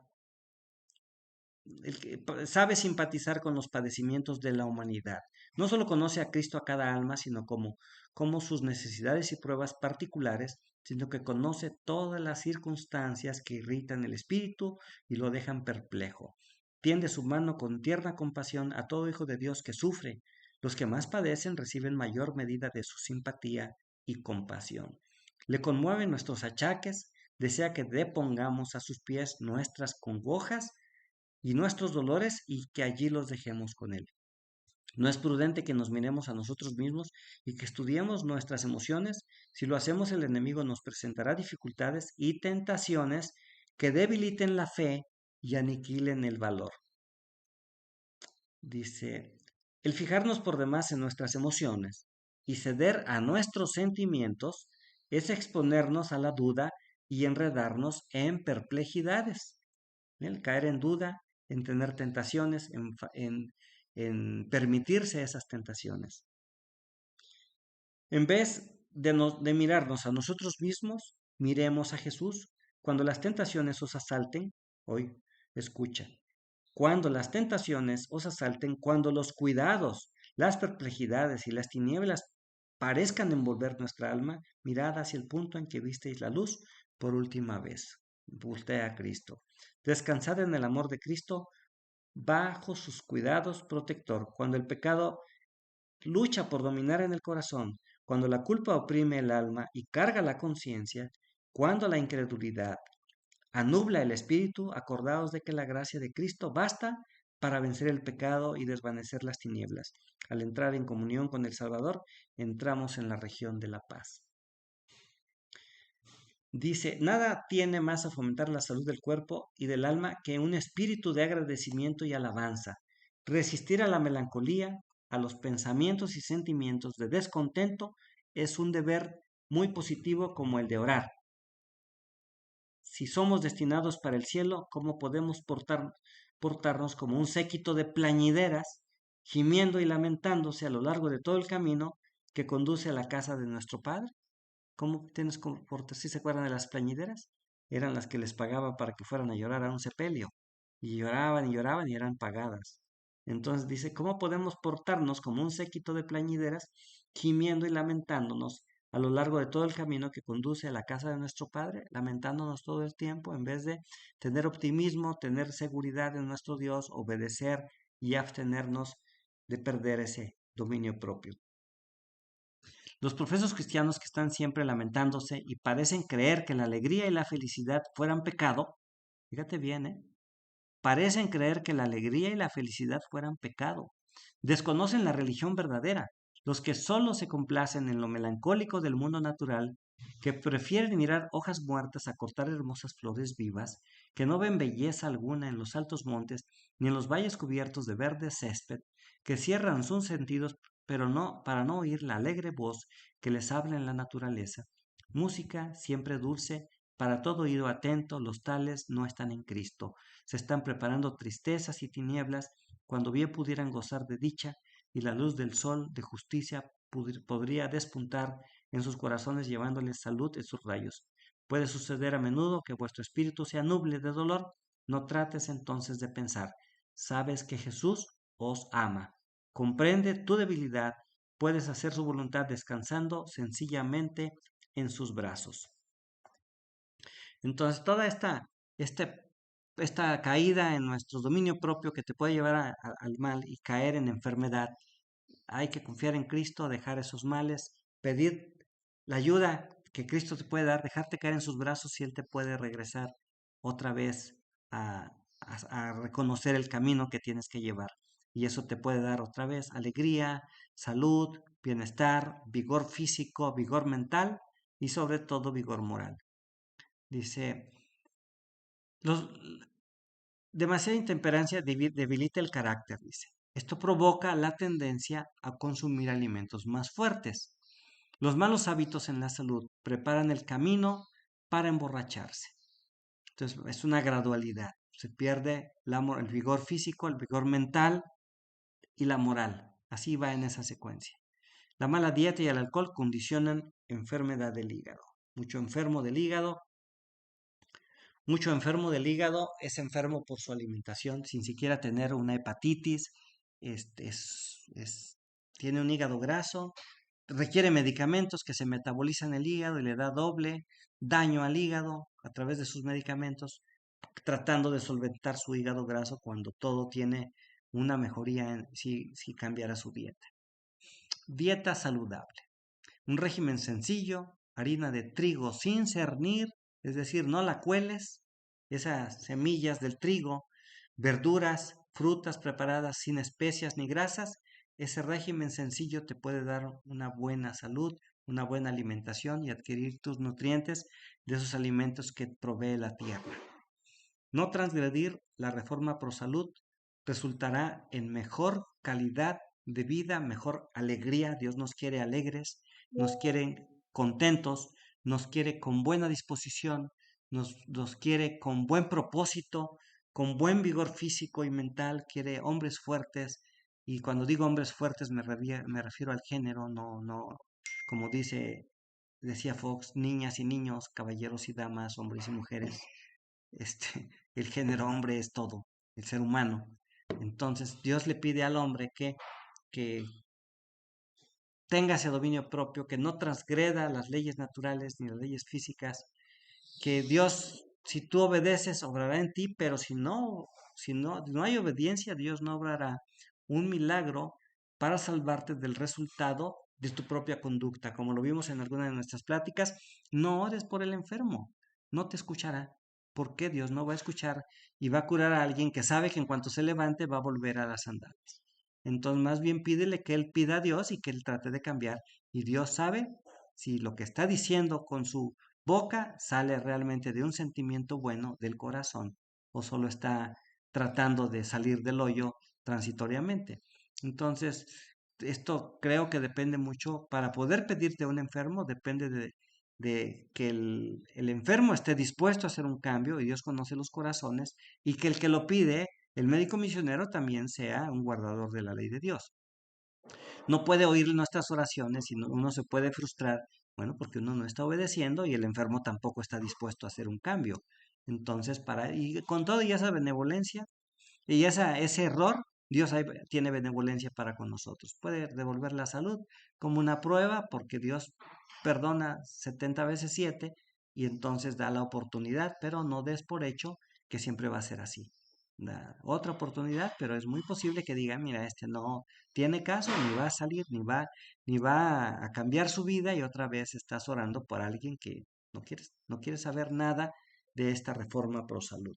el que sabe simpatizar con los padecimientos de la humanidad. No solo conoce a Cristo a cada alma, sino como sus necesidades y pruebas particulares, sino que conoce todas las circunstancias que irritan el espíritu y lo dejan perplejo. Tiende su mano con tierna compasión a todo hijo de Dios que sufre. Los que más padecen reciben mayor medida de su simpatía y compasión. Le conmueven nuestros achaques, desea que depongamos a sus pies nuestras congojas y nuestros dolores y que allí los dejemos con Él. No es prudente que nos miremos a nosotros mismos y que estudiemos nuestras emociones. Si lo hacemos, el enemigo nos presentará dificultades y tentaciones que debiliten la fe y aniquilen el valor. Dice, el fijarnos por demás en nuestras emociones y ceder a nuestros sentimientos es exponernos a la duda y enredarnos en perplejidades. El caer en duda, en tener tentaciones, en permitirse esas tentaciones. En vez de mirarnos a nosotros mismos, miremos a Jesús. Cuando las tentaciones os asalten, hoy escucha, cuando las tentaciones os asalten, cuando los cuidados, las perplejidades y las tinieblas parezcan envolver nuestra alma, mirad hacia el punto en que visteis la luz por última vez. Voltea a Cristo. Descansad en el amor de Cristo bajo sus cuidados protector. Cuando el pecado lucha por dominar en el corazón, cuando la culpa oprime el alma y carga la conciencia, cuando la incredulidad anubla el espíritu, acordaos de que la gracia de Cristo basta para vencer el pecado y desvanecer las tinieblas. Al entrar en comunión con el Salvador, entramos en la región de la paz. Dice, nada tiene más a fomentar la salud del cuerpo y del alma que un espíritu de agradecimiento y alabanza. Resistir a la melancolía, a los pensamientos y sentimientos de descontento es un deber muy positivo como el de orar. Si somos destinados para el cielo, ¿cómo podemos portarnos como un séquito de plañideras, gimiendo y lamentándose a lo largo de todo el camino que conduce a la casa de nuestro Padre? ¿Cómo tienes comportar? ¿Sí se acuerdan de las plañideras? Eran las que les pagaba para que fueran a llorar a un sepelio. Y lloraban y eran pagadas. Entonces dice, ¿cómo podemos portarnos como un séquito de plañideras, gimiendo y lamentándonos a lo largo de todo el camino que conduce a la casa de nuestro Padre, lamentándonos todo el tiempo, en vez de tener optimismo, tener seguridad en nuestro Dios, obedecer y abstenernos de perder ese dominio propio? Los profesos cristianos que están siempre lamentándose y parecen creer que la alegría y la felicidad fueran pecado, fíjate bien, parecen creer que la alegría y la felicidad fueran pecado. Desconocen la religión verdadera, los que solo se complacen en lo melancólico del mundo natural, que prefieren mirar hojas muertas a cortar hermosas flores vivas, que no ven belleza alguna en los altos montes ni en los valles cubiertos de verde césped, que cierran sus sentidos pero no para no oír la alegre voz que les habla en la naturaleza. Música siempre dulce, para todo oído atento, los tales no están en Cristo. Se están preparando tristezas y tinieblas cuando bien pudieran gozar de dicha y la luz del sol de justicia podría despuntar en sus corazones llevándoles salud en sus rayos. Puede suceder a menudo que vuestro espíritu sea nuble de dolor. No trates entonces de pensar. Sabes que Jesús os ama. Comprende tu debilidad. Puedes hacer su voluntad descansando sencillamente en sus brazos. Entonces, toda esta caída en nuestro dominio propio que te puede llevar al mal y caer en enfermedad, hay que confiar en Cristo, dejar esos males, pedir la ayuda que Cristo te puede dar, dejarte caer en sus brazos y Él te puede regresar otra vez a a reconocer el camino que tienes que llevar. Y eso te puede dar otra vez alegría, salud, bienestar, vigor físico, vigor mental y sobre todo vigor moral. Dice, demasiada intemperancia debilita el carácter, dice. Esto provoca la tendencia a consumir alimentos más fuertes. Los malos hábitos en la salud preparan el camino para emborracharse. Entonces es una gradualidad. Se pierde el vigor físico, el vigor mental y la moral. Así va en esa secuencia. La mala dieta y el alcohol condicionan enfermedad del hígado. Mucho enfermo del hígado es enfermo por su alimentación, sin siquiera tener una hepatitis, este, tiene un hígado graso, requiere medicamentos que se metabolizan en el hígado y le da doble daño al hígado a través de sus medicamentos, tratando de solventar su hígado graso cuando todo tiene una mejoría si cambiara su dieta. Dieta saludable. Un régimen sencillo, harina de trigo sin cernir, es decir, no la cueles, esas semillas del trigo, verduras, frutas preparadas sin especias ni grasas. Ese régimen sencillo te puede dar una buena salud, una buena alimentación y adquirir tus nutrientes de esos alimentos que provee la tierra. No transgredir la reforma pro salud resultará en mejor calidad de vida, mejor alegría. Dios nos quiere alegres, nos quiere contentos, nos quiere con buena disposición, nos quiere con buen propósito, con buen vigor físico y mental, quiere hombres fuertes. Y cuando digo hombres fuertes me refiero al género, no, como decía Fox, niñas y niños, caballeros y damas, hombres y mujeres. El género hombre es todo, el ser humano. Entonces Dios le pide al hombre que tenga ese dominio propio, que no transgreda las leyes naturales ni las leyes físicas, que Dios, si tú obedeces, obrará en ti, pero si no hay obediencia, Dios no obrará un milagro para salvarte del resultado de tu propia conducta. Como lo vimos en alguna de nuestras pláticas, no ores por el enfermo, no te escuchará. ¿Por qué Dios no va a escuchar y va a curar a alguien que sabe que en cuanto se levante va a volver a las andadas? Entonces, más bien pídele que él pida a Dios y que él trate de cambiar. Y Dios sabe si lo que está diciendo con su boca sale realmente de un sentimiento bueno del corazón o solo está tratando de salir del hoyo transitoriamente. Entonces, esto creo que depende mucho, para poder pedirte a un enfermo, depende de que el enfermo esté dispuesto a hacer un cambio, y Dios conoce los corazones, y que el que lo pide, el médico misionero, también sea un guardador de la ley de Dios. No puede oír nuestras oraciones y uno se puede frustrar, bueno, porque uno no está obedeciendo y el enfermo tampoco está dispuesto a hacer un cambio. Entonces, y con todo y esa benevolencia y ese error, Dios tiene benevolencia para con nosotros. Puede devolver la salud como una prueba, porque Dios perdona 70 veces 7 y entonces da la oportunidad, pero no des por hecho que siempre va a ser así. Da otra oportunidad, pero es muy posible que diga, mira, este no tiene caso, ni va a salir, ni va a cambiar su vida, y otra vez estás orando por alguien que no quiere saber nada de esta reforma pro salud.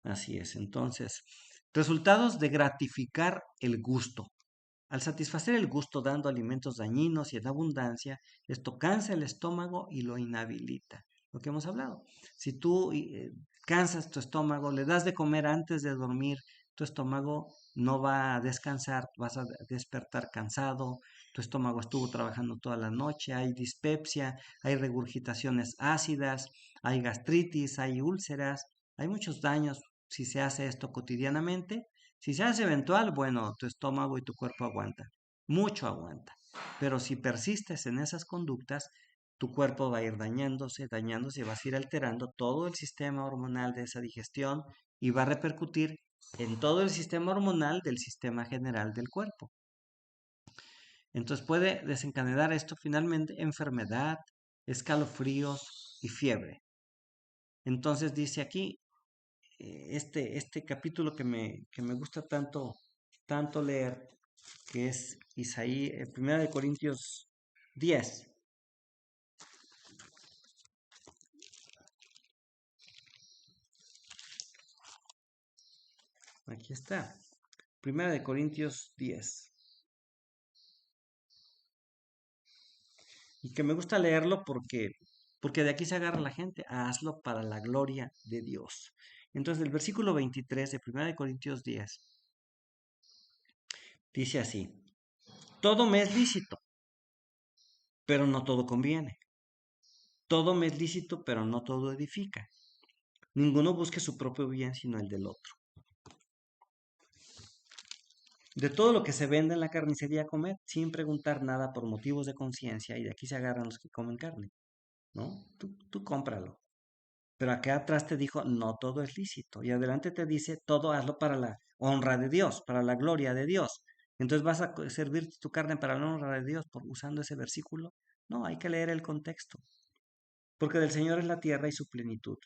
Así es. Entonces, resultados de gratificar el gusto. Al satisfacer el gusto dando alimentos dañinos y en abundancia, esto cansa el estómago y lo inhabilita. Lo que hemos hablado. Si tú cansas tu estómago, le das de comer antes de dormir, tu estómago no va a descansar, vas a despertar cansado, tu estómago estuvo trabajando toda la noche, hay dispepsia, hay regurgitaciones ácidas, hay gastritis, hay úlceras, hay muchos daños si se hace esto cotidianamente. Si se hace eventual, bueno, tu estómago y tu cuerpo aguanta, mucho aguanta. Pero si persistes en esas conductas, tu cuerpo va a ir dañándose, vas a ir alterando todo el sistema hormonal de esa digestión y va a repercutir en todo el sistema hormonal del sistema general del cuerpo. Entonces puede desencadenar esto finalmente enfermedad, escalofríos y fiebre. Entonces dice aquí, este capítulo que me gusta tanto leer, que es Isaías, 1 Corintios 10. Aquí está. Primera de Corintios 10. Y que me gusta leerlo porque de aquí se agarra la gente. Hazlo para la gloria de Dios. Entonces, el versículo 23 de Primera de Corintios 10 dice así: todo me es lícito, pero no todo conviene. Todo me es lícito, pero no todo edifica. Ninguno busque su propio bien, sino el del otro. De todo lo que se vende en la carnicería, comed, sin preguntar nada por motivos de conciencia, y de aquí se agarran los que comen carne, ¿no? Tú cómpralo. Pero acá atrás te dijo, no todo es lícito. Y adelante te dice, todo hazlo para la honra de Dios, para la gloria de Dios. Entonces vas a servir tu carne para la honra de Dios usando ese versículo. No, hay que leer el contexto. Porque del Señor es la tierra y su plenitud.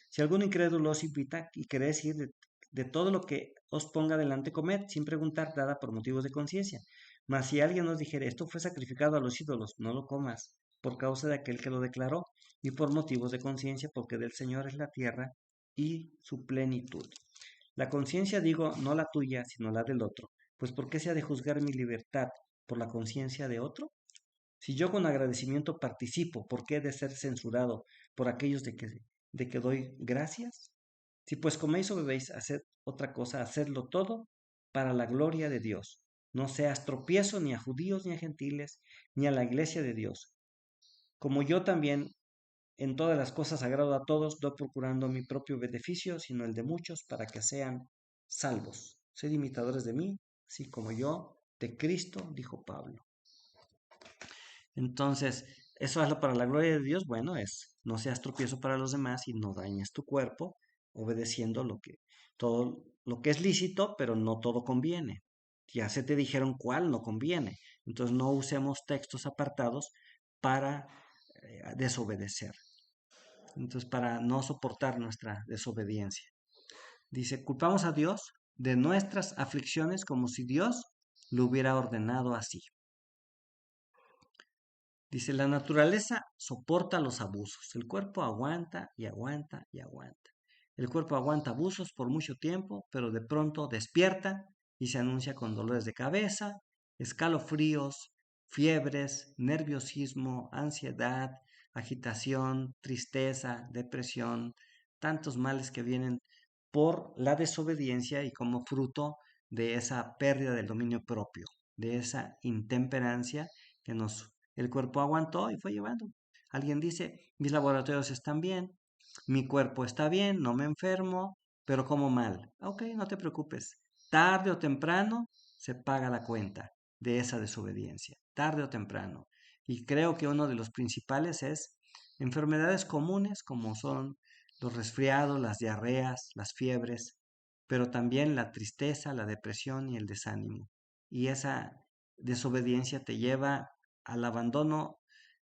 Si algún incrédulo os invita y queréis ir de todo lo que os ponga delante, comed, sin preguntar nada por motivos de conciencia. Mas si alguien os dijere, esto fue sacrificado a los ídolos, no lo comas, por causa de aquel que lo declaró, y por motivos de conciencia, porque del Señor es la tierra y su plenitud. La conciencia, digo, no la tuya, sino la del otro. Pues ¿por qué se ha de juzgar mi libertad por la conciencia de otro? Si yo con agradecimiento participo, ¿por qué he de ser censurado por aquellos de que doy gracias? Si pues coméis o bebéis, haced otra cosa, hacedlo todo para la gloria de Dios. No seas tropiezo ni a judíos ni a gentiles, ni a la iglesia de Dios. Como yo también en todas las cosas agrado a todos, no procurando mi propio beneficio, sino el de muchos, para que sean salvos. Sed imitadores de mí, así como yo de Cristo, dijo Pablo. Entonces, eso hazlo para la gloria de Dios. Bueno, no seas tropiezo para los demás y no dañes tu cuerpo, obedeciendo todo lo que es lícito, pero no todo conviene. Ya se te dijeron cuál no conviene. Entonces, no usemos textos apartados para desobedecer. Entonces, para no soportar nuestra desobediencia. Dice, culpamos a Dios de nuestras aflicciones como si Dios lo hubiera ordenado así. Dice, la naturaleza soporta los abusos. El cuerpo aguanta y aguanta y aguanta. El cuerpo aguanta abusos por mucho tiempo, pero de pronto despierta y se anuncia con dolores de cabeza, escalofríos, fiebres, nerviosismo, ansiedad, agitación, tristeza, depresión, tantos males que vienen por la desobediencia y como fruto de esa pérdida del dominio propio, de esa intemperancia que el cuerpo aguantó y fue llevando. Alguien dice, mis laboratorios están bien, mi cuerpo está bien, no me enfermo, pero como mal. Ok, no te preocupes. Tarde o temprano se paga la cuenta de esa desobediencia. Tarde o temprano. Y creo que uno de los principales es enfermedades comunes como son los resfriados, las diarreas, las fiebres, pero también la tristeza, la depresión y el desánimo. Y esa desobediencia te lleva al abandono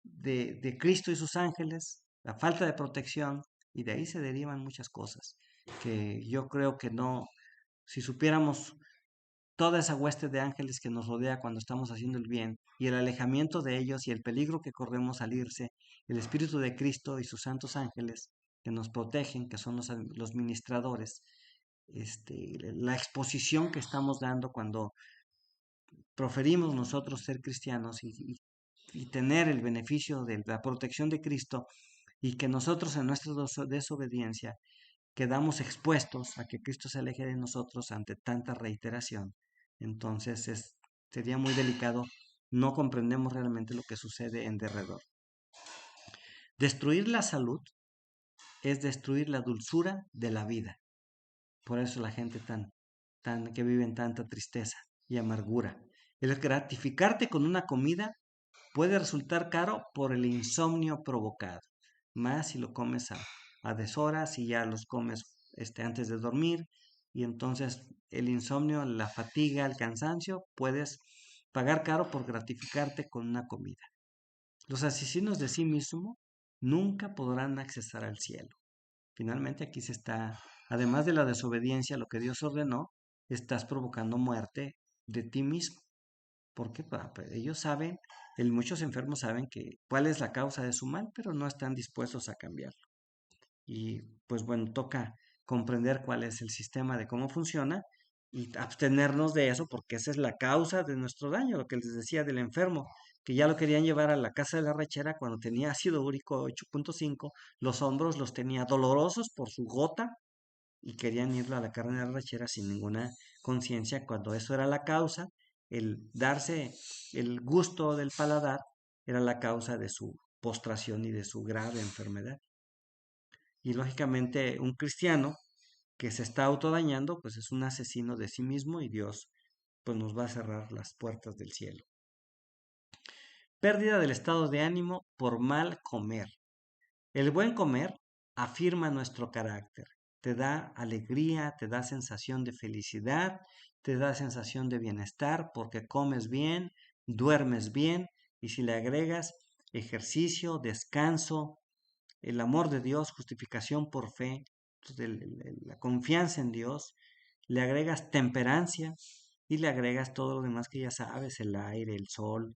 de Cristo y sus ángeles, la falta de protección, y de ahí se derivan muchas cosas que yo creo que no, si supiéramos toda esa hueste de ángeles que nos rodea cuando estamos haciendo el bien y el alejamiento de ellos y el peligro que corremos al irse, el Espíritu de Cristo y sus santos ángeles que nos protegen, que son los ministradores, la exposición que estamos dando cuando proferimos nosotros ser cristianos y tener el beneficio de la protección de Cristo y que nosotros en nuestra desobediencia quedamos expuestos a que Cristo se aleje de nosotros ante tanta reiteración. Entonces sería muy delicado, no comprendemos realmente lo que sucede en derredor. Destruir la salud es destruir la dulzura de la vida. Por eso la gente que vive en tanta tristeza y amargura. El gratificarte con una comida puede resultar caro por el insomnio provocado, más si lo comes a deshoras y ya los comes antes de dormir, y entonces el insomnio, la fatiga, el cansancio, puedes pagar caro por gratificarte con una comida. Los asesinos de sí mismo nunca podrán accesar al cielo. Finalmente aquí además de la desobediencia a lo que Dios ordenó, estás provocando muerte de ti mismo. Porque ellos saben, muchos enfermos saben cuál es la causa de su mal, pero no están dispuestos a cambiarlo. Y pues bueno, toca comprender cuál es el sistema de cómo funciona y abstenernos de eso porque esa es la causa de nuestro daño, lo que les decía del enfermo, que ya lo querían llevar a la casa de la rechera cuando tenía ácido úrico 8.5, los hombros los tenía dolorosos por su gota y querían irlo a la carne de la rachera sin ninguna conciencia, cuando eso era la causa, el darse el gusto del paladar era la causa de su postración y de su grave enfermedad. Y lógicamente un cristiano que se está autodañando, pues es un asesino de sí mismo y Dios pues nos va a cerrar las puertas del cielo. Pérdida del estado de ánimo por mal comer. El buen comer afirma nuestro carácter, te da alegría, te da sensación de felicidad, te da sensación de bienestar porque comes bien, duermes bien y si le agregas ejercicio, descanso, el amor de Dios, justificación por fe, la confianza en Dios, le agregas temperancia y le agregas todo lo demás que ya sabes, el aire, el sol,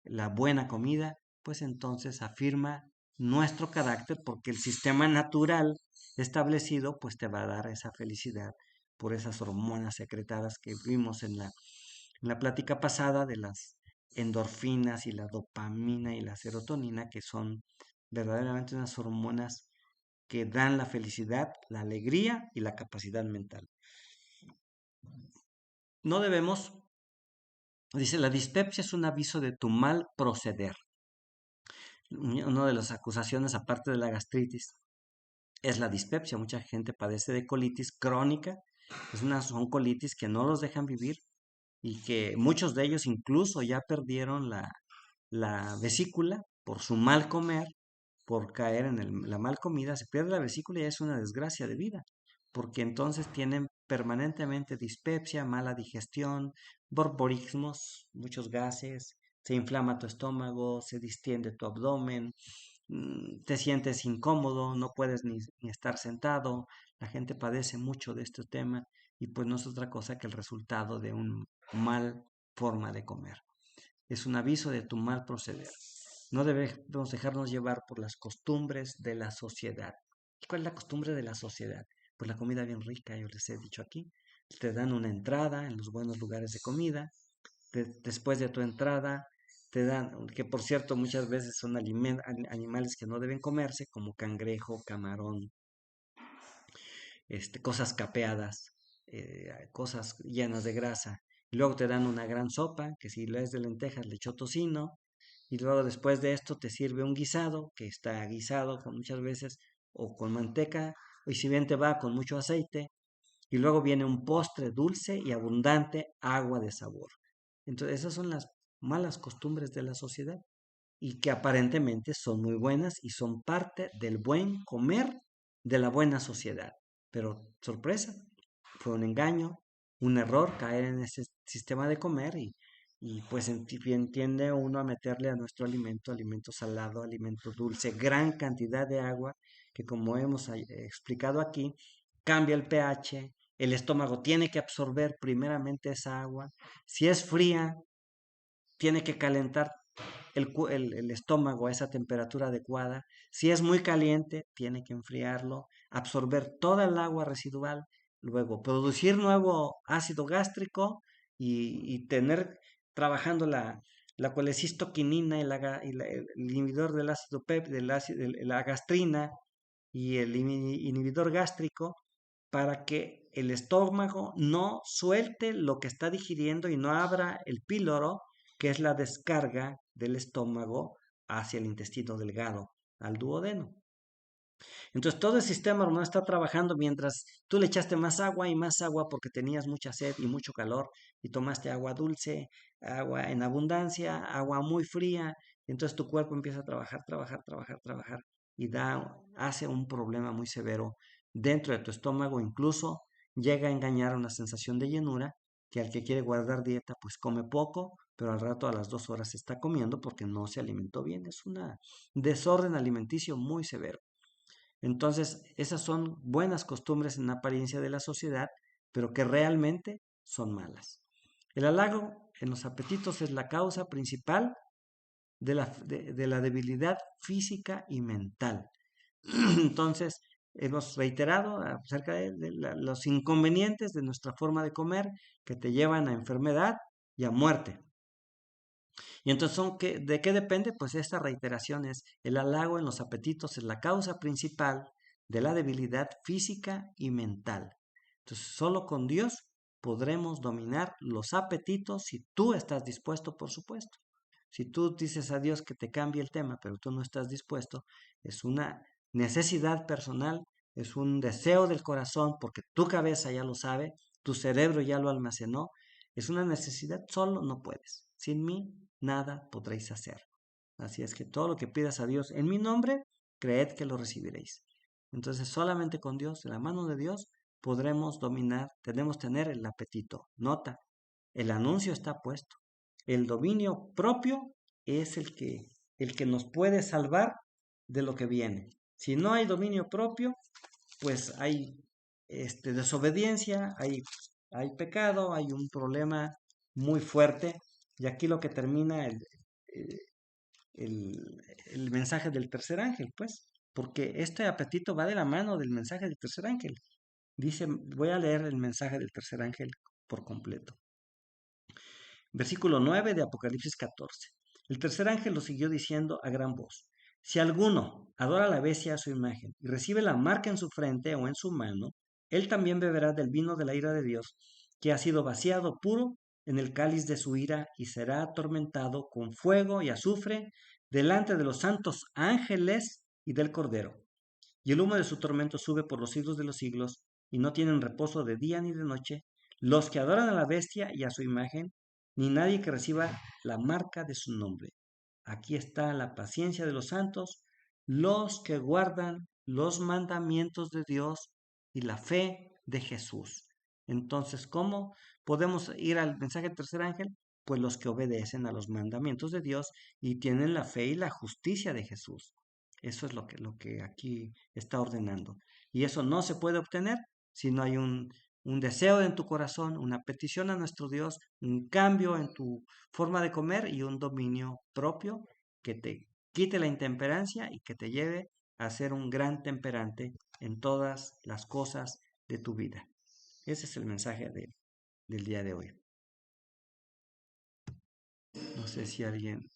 la buena comida, pues entonces afirma nuestro carácter porque el sistema natural establecido pues te va a dar esa felicidad por esas hormonas secretadas que vimos en la plática pasada de las endorfinas y la dopamina y la serotonina, que son verdaderamente unas hormonas que dan la felicidad, la alegría y la capacidad mental. No debemos, dice, la dispepsia es un aviso de tu mal proceder. Una de las acusaciones, aparte de la gastritis, es la dispepsia. Mucha gente padece de colitis crónica. Son colitis que no los dejan vivir y que muchos de ellos incluso ya perdieron la vesícula por su mal comer, por caer en la mal comida, se pierde la vesícula y es una desgracia de vida, porque entonces tienen permanentemente dispepsia, mala digestión, borborismos, muchos gases, se inflama tu estómago, se distiende tu abdomen, te sientes incómodo, no puedes ni estar sentado, la gente padece mucho de este tema y pues no es otra cosa que el resultado de una mal forma de comer. Es un aviso de tu mal proceder. No debemos dejarnos llevar por las costumbres de la sociedad. ¿Cuál es la costumbre de la sociedad? Pues la comida bien rica, yo les he dicho aquí. Te dan una entrada en los buenos lugares de comida. Después de tu entrada, te dan, que por cierto muchas veces son animales que no deben comerse, como cangrejo, camarón, cosas capeadas, cosas llenas de grasa. Y luego te dan una gran sopa, que si la es de lentejas le echó tocino, y luego después de esto te sirve un guisado, que está guisado con muchas veces o con manteca, y si bien te va con mucho aceite, y luego viene un postre dulce y abundante, agua de sabor. Entonces esas son las malas costumbres de la sociedad y que aparentemente son muy buenas y son parte del buen comer de la buena sociedad. Pero sorpresa, fue un engaño, un error caer en ese sistema de comer y pues tiende uno a meterle a nuestro alimento salado, alimento dulce, gran cantidad de agua que como hemos explicado aquí, cambia el pH, el estómago tiene que absorber primeramente esa agua, si es fría, tiene que calentar el estómago a esa temperatura adecuada. Si es muy caliente, tiene que enfriarlo, absorber toda el agua residual, luego producir nuevo ácido gástrico y tener trabajando la colecistoquinina el inhibidor del ácido la gastrina y el inhibidor gástrico para que el estómago no suelte lo que está digiriendo y no abra el píloro, que es la descarga del estómago hacia el intestino delgado, al duodeno. Entonces todo el sistema hormonal está trabajando mientras tú le echaste más agua y más agua porque tenías mucha sed y mucho calor y tomaste agua dulce, agua en abundancia, agua muy fría. Entonces tu cuerpo empieza a trabajar y hace un problema muy severo dentro de tu estómago. Incluso llega a engañar una sensación de llenura que al que quiere guardar dieta pues come poco, pero al rato a las 2 horas se está comiendo porque no se alimentó bien. Es un desorden alimenticio muy severo. Entonces, esas son buenas costumbres en apariencia de la sociedad, pero que realmente son malas. El halago en los apetitos es la causa principal de la debilidad física y mental. Entonces, hemos reiterado acerca de los inconvenientes de nuestra forma de comer que te llevan a enfermedad y a muerte. Y entonces, ¿de qué depende? Pues esta reiteración es el halago en los apetitos, es la causa principal de la debilidad física y mental. Entonces, solo con Dios podremos dominar los apetitos si tú estás dispuesto, por supuesto. Si tú dices a Dios que te cambie el tema, pero tú no estás dispuesto, es una necesidad personal, es un deseo del corazón, porque tu cabeza ya lo sabe, tu cerebro ya lo almacenó, es una necesidad, solo no puedes. Sin mí, nada podréis hacer. Así es que todo lo que pidas a Dios en mi nombre, creed que lo recibiréis. Entonces, solamente con Dios, de la mano de Dios, podremos dominar, tenemos tener el apetito. Nota, el anuncio está puesto. El dominio propio es el que nos puede salvar de lo que viene. Si no hay dominio propio, pues hay desobediencia, hay pecado, hay un problema muy fuerte. Y aquí lo que termina el mensaje del tercer ángel, pues, porque este apetito va de la mano del mensaje del tercer ángel. Dice, voy a leer el mensaje del tercer ángel por completo. Versículo 9 de Apocalipsis 14. El tercer ángel lo siguió diciendo a gran voz: si alguno adora a la bestia a su imagen y recibe la marca en su frente o en su mano, él también beberá del vino de la ira de Dios, que ha sido vaciado puro en el cáliz de su ira, y será atormentado con fuego y azufre delante de los santos ángeles y del Cordero. Y el humo de su tormento sube por los siglos de los siglos, y no tienen reposo de día ni de noche los que adoran a la bestia y a su imagen, ni nadie que reciba la marca de su nombre. Aquí está la paciencia de los santos, los que guardan los mandamientos de Dios y la fe de Jesús. Entonces, ¿cómo podemos ir al mensaje del tercer ángel? Pues los que obedecen a los mandamientos de Dios y tienen la fe y la justicia de Jesús. Eso es lo que aquí está ordenando. Y eso no se puede obtener si no hay un deseo en tu corazón, una petición a nuestro Dios, un cambio en tu forma de comer y un dominio propio que te quite la intemperancia y que te lleve a ser un gran temperante en todas las cosas de tu vida. Ese es el mensaje del día de hoy. No sé si alguien